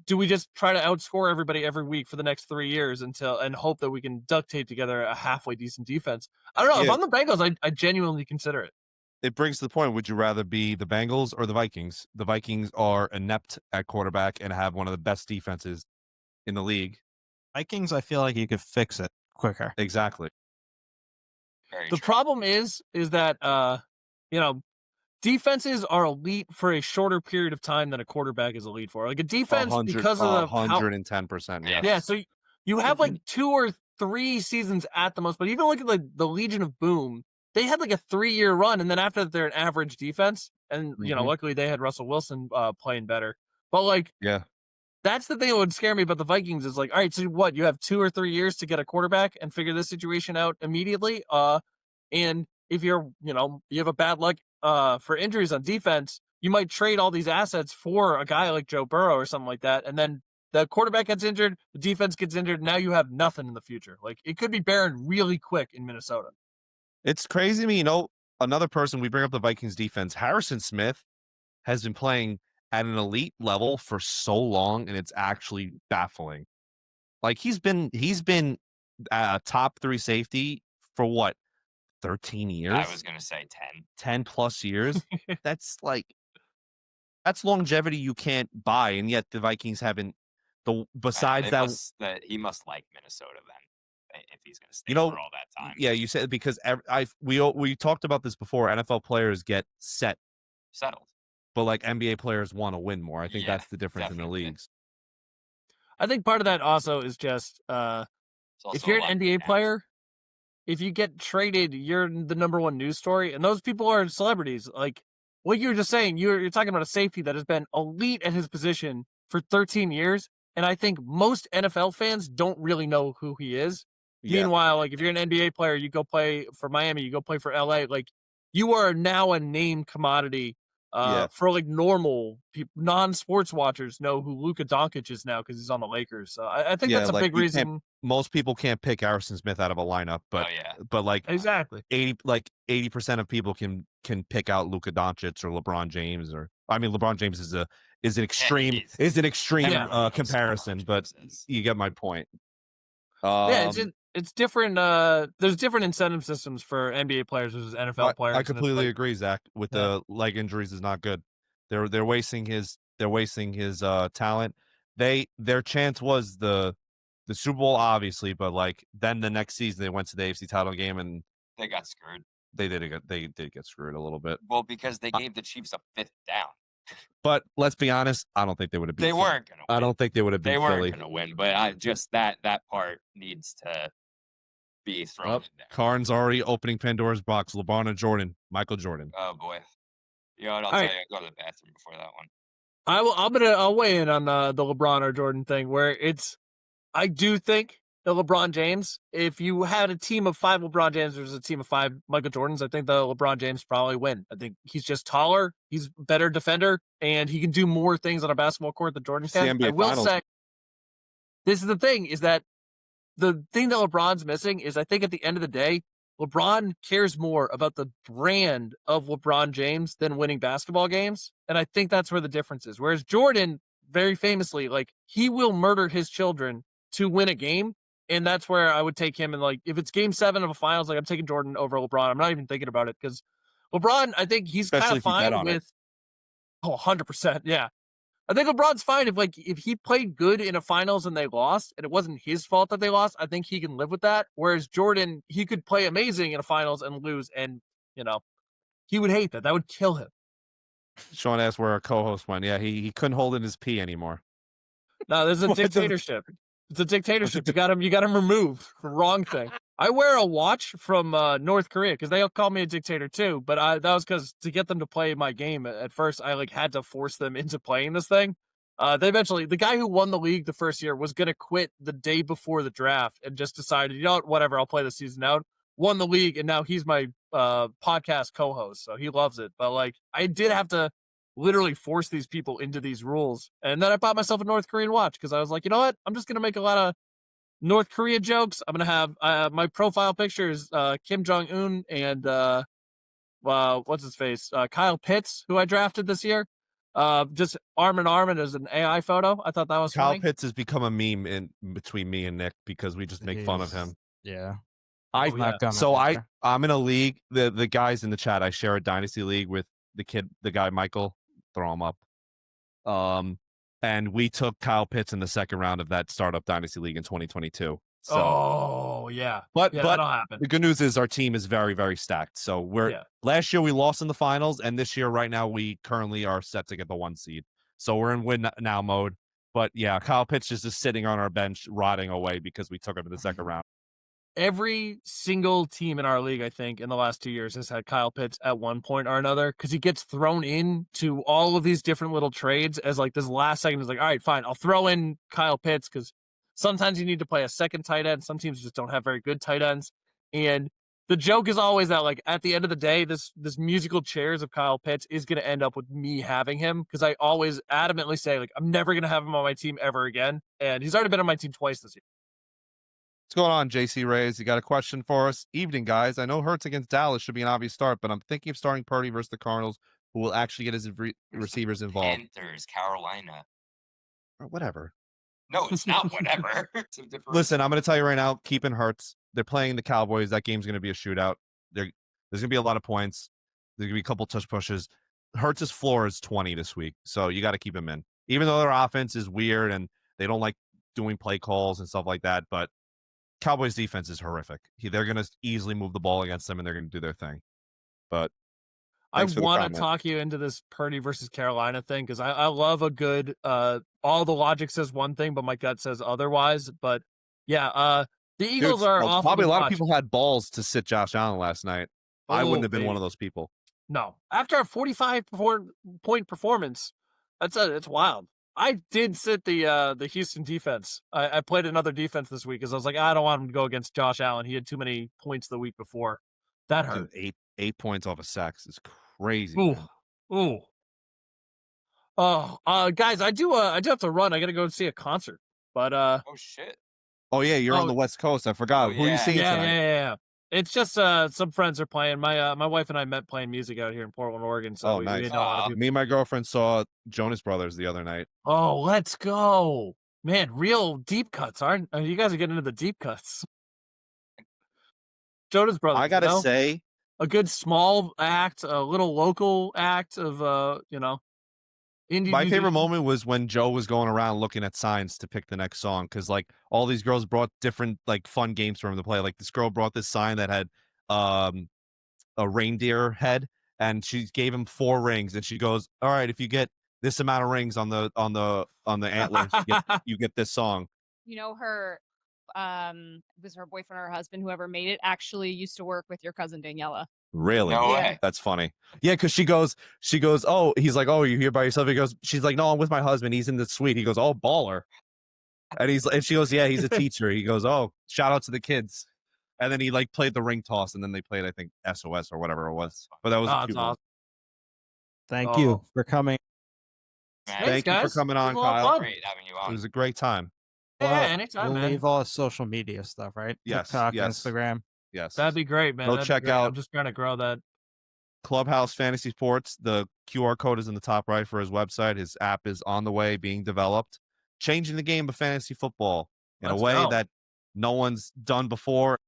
do we just try to outscore everybody every week for the next 3 years and hope that we can duct tape together a halfway decent defense? I don't know. If I'm the Bengals, I genuinely consider it. It brings to the point, would you rather be the Bengals or the Vikings? The Vikings are inept at quarterback and have one of the best defenses in the league. Vikings, I feel like you could fix it quicker. Exactly. Very the true. problem is that, defenses are elite for a shorter period of time than a quarterback is elite for. Like a defense, because of the 110%. Yes. Yeah, so you have like 2 or 3 seasons at the most, but even look at like the Legion of Boom, they had like a 3-year run, and then after that, they're an average defense, and luckily they had Russell Wilson playing better. But like, that's the thing that would scare me about the Vikings is like, all right, so what? You have 2 or 3 years to get a quarterback and figure this situation out immediately. And if you have a bad luck for injuries on defense, you might trade all these assets for a guy like Joe Burrow or something like that, and then the quarterback gets injured, the defense gets injured, now you have nothing in the future. Like, it could be barren really quick in Minnesota. It's crazy to me. Another person, we bring up the Vikings defense, Harrison Smith has been playing at an elite level for so long, and it's actually baffling. Like, he's been a top 3 safety for what? 13 years. I was gonna say 10. 10 plus years. That's longevity you can't buy, and yet the Vikings haven't. Besides that, he must like Minnesota then, if he's gonna stay you know, for all that time. Yeah, you said because we talked about this before. NFL players get settled, but like NBA players want to win more. I think that's the difference in the leagues. I think part of that also is just if you're an NBA player, if you get traded, you're the number one news story, and those people are celebrities. Like what you were just saying, you're talking about a safety that has been elite at his position for 13 years, and I think most NFL fans don't really know who he is. Yeah. Meanwhile, like if you're an NBA player, you go play for Miami, you go play for LA, like you are now a name commodity. For like normal people, non-sports watchers know who Luka Doncic is now because he's on the Lakers. So I think that's a big reason. Most people can't pick Harrison Smith out of a lineup, but like exactly 80% of people can pick out Luka Doncic or LeBron James, or I mean LeBron James is an extreme comparison, but you get my point. It's different. There's different incentive systems for NBA players versus NFL players. I completely agree, Zach. With the leg injuries is not good. They're wasting his talent. Their chance was the Super Bowl, obviously, but like then the next season they went to the AFC title game and they got screwed. They did get screwed a little bit. Well, because they gave the Chiefs a 5th down. But let's be honest, I don't think they would have beat. They weren't going to win. I don't think they would have beat Philly. They weren't going to win, but I just that part needs to be thrown in there. Karn's already opening Pandora's box. LeBron and Jordan, Michael Jordan. Oh boy, I'll tell you, I go to the bathroom before that one. I'll weigh in on the LeBron or Jordan thing, where I do think the LeBron James, if you had a team of 5 LeBron James versus a team of 5 Michael Jordans, I think the LeBron James probably win. I think he's just taller, he's a better defender, and he can do more things on a basketball court than Jordan can. I will say, this is the thing, is that the thing that LeBron's missing is I think at the end of the day, LeBron cares more about the brand of LeBron James than winning basketball games. And I think that's where the difference is. Whereas Jordan, very famously, like he will murder his children to win a game. And that's where I would take him. And like, if it's game 7 of a finals, like I'm taking Jordan over LeBron. I'm not even thinking about it because LeBron, I think he's kind of fine with 100%. Yeah. I think LeBron's fine if he played good in a finals and they lost and it wasn't his fault that they lost. I think he can live with that. Whereas Jordan, he could play amazing in a finals and lose. And, he would hate that. That would kill him. Sean asked where our co-host went. Yeah, he couldn't hold in his pee anymore. No, there's a dictatorship. It's a dictatorship. You got him removed. Wrong thing. I wear a watch from North Korea because they all call me a dictator too. But that was because to get them to play my game at first, I had to force them into playing this thing. The guy who won the league the first year was going to quit the day before the draft and just decided, whatever, I'll play the season out. Won the league, and now he's my podcast co-host, so he loves it. But I did have to literally force these people into these rules. And then I bought myself a North Korean watch because I was like, you know what? I'm just going to make a lot of North Korea jokes. I'm going to have my profile picture is Kim Jong-un and what's his face? Kyle Pitts, who I drafted this year. Just arm in arm and as an AI photo. I thought that was Kyle funny. Pitts has become a meme in between me and Nick because we just make fun of him. Yeah. I'm in a league. The guys in the chat, I share a dynasty league with the guy Michael. Throw him up. And we took Kyle Pitts in the second round of that startup dynasty league in 2022. So, but that'll happen. The good news is our team is very, very stacked. So last year we lost in the finals, and this year right now we currently are set to get the 1 seed. So we're in win now mode. But yeah, Kyle Pitts is just sitting on our bench, rotting away because we took him in the second round. Every single team in our league, I think, in the last 2 years has had Kyle Pitts at one point or another because he gets thrown into all of these different little trades as this last second is all right, fine, I'll throw in Kyle Pitts because sometimes you need to play a second tight end. Some teams just don't have very good tight ends. And the joke is always that at the end of the day, this musical chairs of Kyle Pitts is going to end up with me having him because I always adamantly say I'm never going to have him on my team ever again. And he's already been on my team twice this year. What's going on, JC Rays? You got a question for us? Evening, guys. I know Hurts against Dallas should be an obvious start, but I'm thinking of starting Purdy versus the Cardinals, who will actually get his receivers involved. Panthers, Carolina. Or whatever. No, it's not whatever. Listen, I'm going to tell you right now, keeping Hurts. They're playing the Cowboys. That game's going to be a shootout. there's going to be a lot of points. There's going to be a couple touch pushes. Hurts' floor is 20 this week, so you got to keep him in. Even though their offense is weird and they don't like doing play calls and stuff like that, but Cowboys defense is horrific. They're going to easily move the ball against them, and they're going to do their thing. But I want to talk you into this Purdy versus Carolina thing because I love a good all the logic says one thing, but my gut says otherwise. But yeah, the Eagles are awful. Probably a lot of watch. people had balls to sit Josh Allen last night. I wouldn't have been one of those people. No, after a 45-point performance, it's wild. I did sit the Houston defense. I played another defense this week because I was like, I don't want him to go against Josh Allen. He had too many points the week before. That hurt. Dude, 8 points off of sacks is crazy. Ooh, ooh. Oh, guys, I do have to run. I gotta go see a concert. But oh shit. Oh yeah, you're on the West Coast. I forgot. Who are you seeing tonight? Yeah. It's just some friends are playing. My wife and I met playing music out here in Portland, Oregon. So nice. we know a lot of people. Me and my girlfriend saw Jonas Brothers the other night. Oh, let's go, man! Real deep cuts, aren't you guys? Are getting into the deep cuts. Jonas Brothers. I gotta say, a good small act, a little local act of indie. My favorite moment was when Joe was going around looking at signs to pick the next song because like all these girls brought different like fun games for him to play. Like this girl brought this sign that had a reindeer head, and she gave him 4 rings, and she goes, "All right, if you get this amount of rings on the antlers, you get this song." You know, her it was her boyfriend or her husband, whoever made it, actually used to work with your cousin Daniela. Really? No way. That's funny. Yeah, because she goes, oh, he's like, oh, you here by yourself? He goes, she's like, no, I'm with my husband. He's in the suite. He goes, oh, baller. And she goes, yeah, he's a teacher. He goes, oh, shout out to the kids. And then he like played the ring toss, and then they played, I think, SOS or whatever it was. But that was a cute one. Thank you for coming. Thank you for coming on, Kyle. Great having you on. It was a great time. Yeah, anytime, we'll man. leave all the social media stuff, right? Yes, TikTok, yes. Instagram. Yes. That'd be great, man. Go check out. I'm just trying to grow that. Clubhouse Fantasy Sports. The QR code is in the top right for his website. His app is on the way, being developed, changing the game of fantasy football in a way that no one's done before.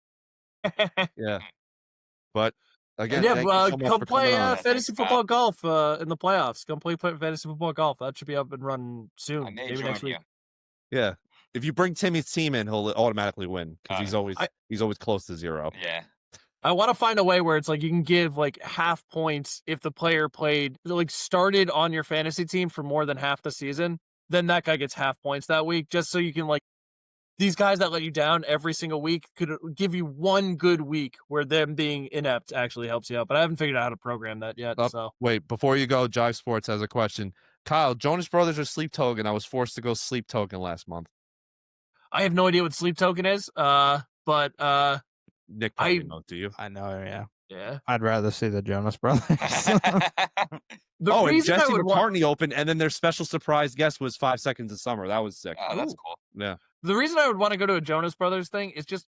Yeah. But again, thank you so much come for play coming on. fantasy football golf in the playoffs. Come play fantasy football golf. That should be up and running soon. Maybe next week. Yeah. If you bring Timmy's team in, he'll automatically win because he's always close to 0. Yeah. I want to find a way where it's like you can give like half points if the player started on your fantasy team for more than half the season. Then that guy gets half points that week, just so you can these guys that let you down every single week could give you one good week where them being inept actually helps you out. But I haven't figured out how to program that yet. So wait, before you go, Jive Sports has a question. Kyle, Jonas Brothers or Sleep Token? I was forced to go Sleep Token last month. I have no idea what Sleep Token is. But Nick probably knows, do you? I know, yeah. Yeah. I'd rather see the Jonas Brothers. And Jesse McCartney opened, and then their special surprise guest was 5 Seconds of Summer. That was sick. Oh, that's cool. Yeah. The reason I would want to go to a Jonas Brothers thing is just,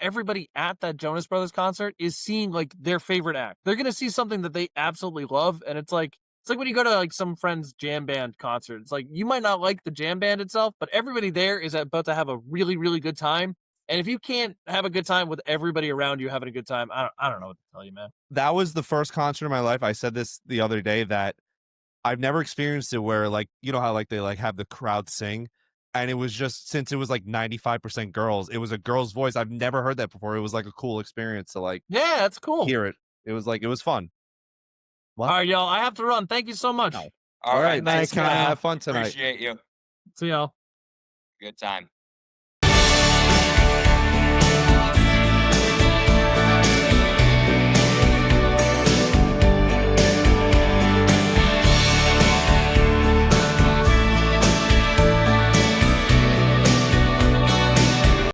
everybody at that Jonas Brothers concert is seeing their favorite act. They're going to see something that they absolutely love. And it's like when you go to some friend's jam band concert. It's like, you might not like the jam band itself, but everybody there is about to have a really, really good time. And if you can't have a good time with everybody around you having a good time, I don't know what to tell you, man. That was the first concert in my life. I said this the other day that I've never experienced it where how they have the crowd sing. And it was just, since it was 95% girls, it was a girl's voice. I've never heard that before. It was a cool experience to yeah, that's cool. Hear it. It was fun. What? All right, y'all. I have to run. Thank you so much. All right. Thanks, Kyle. Have fun tonight. Appreciate you. See y'all. Good time.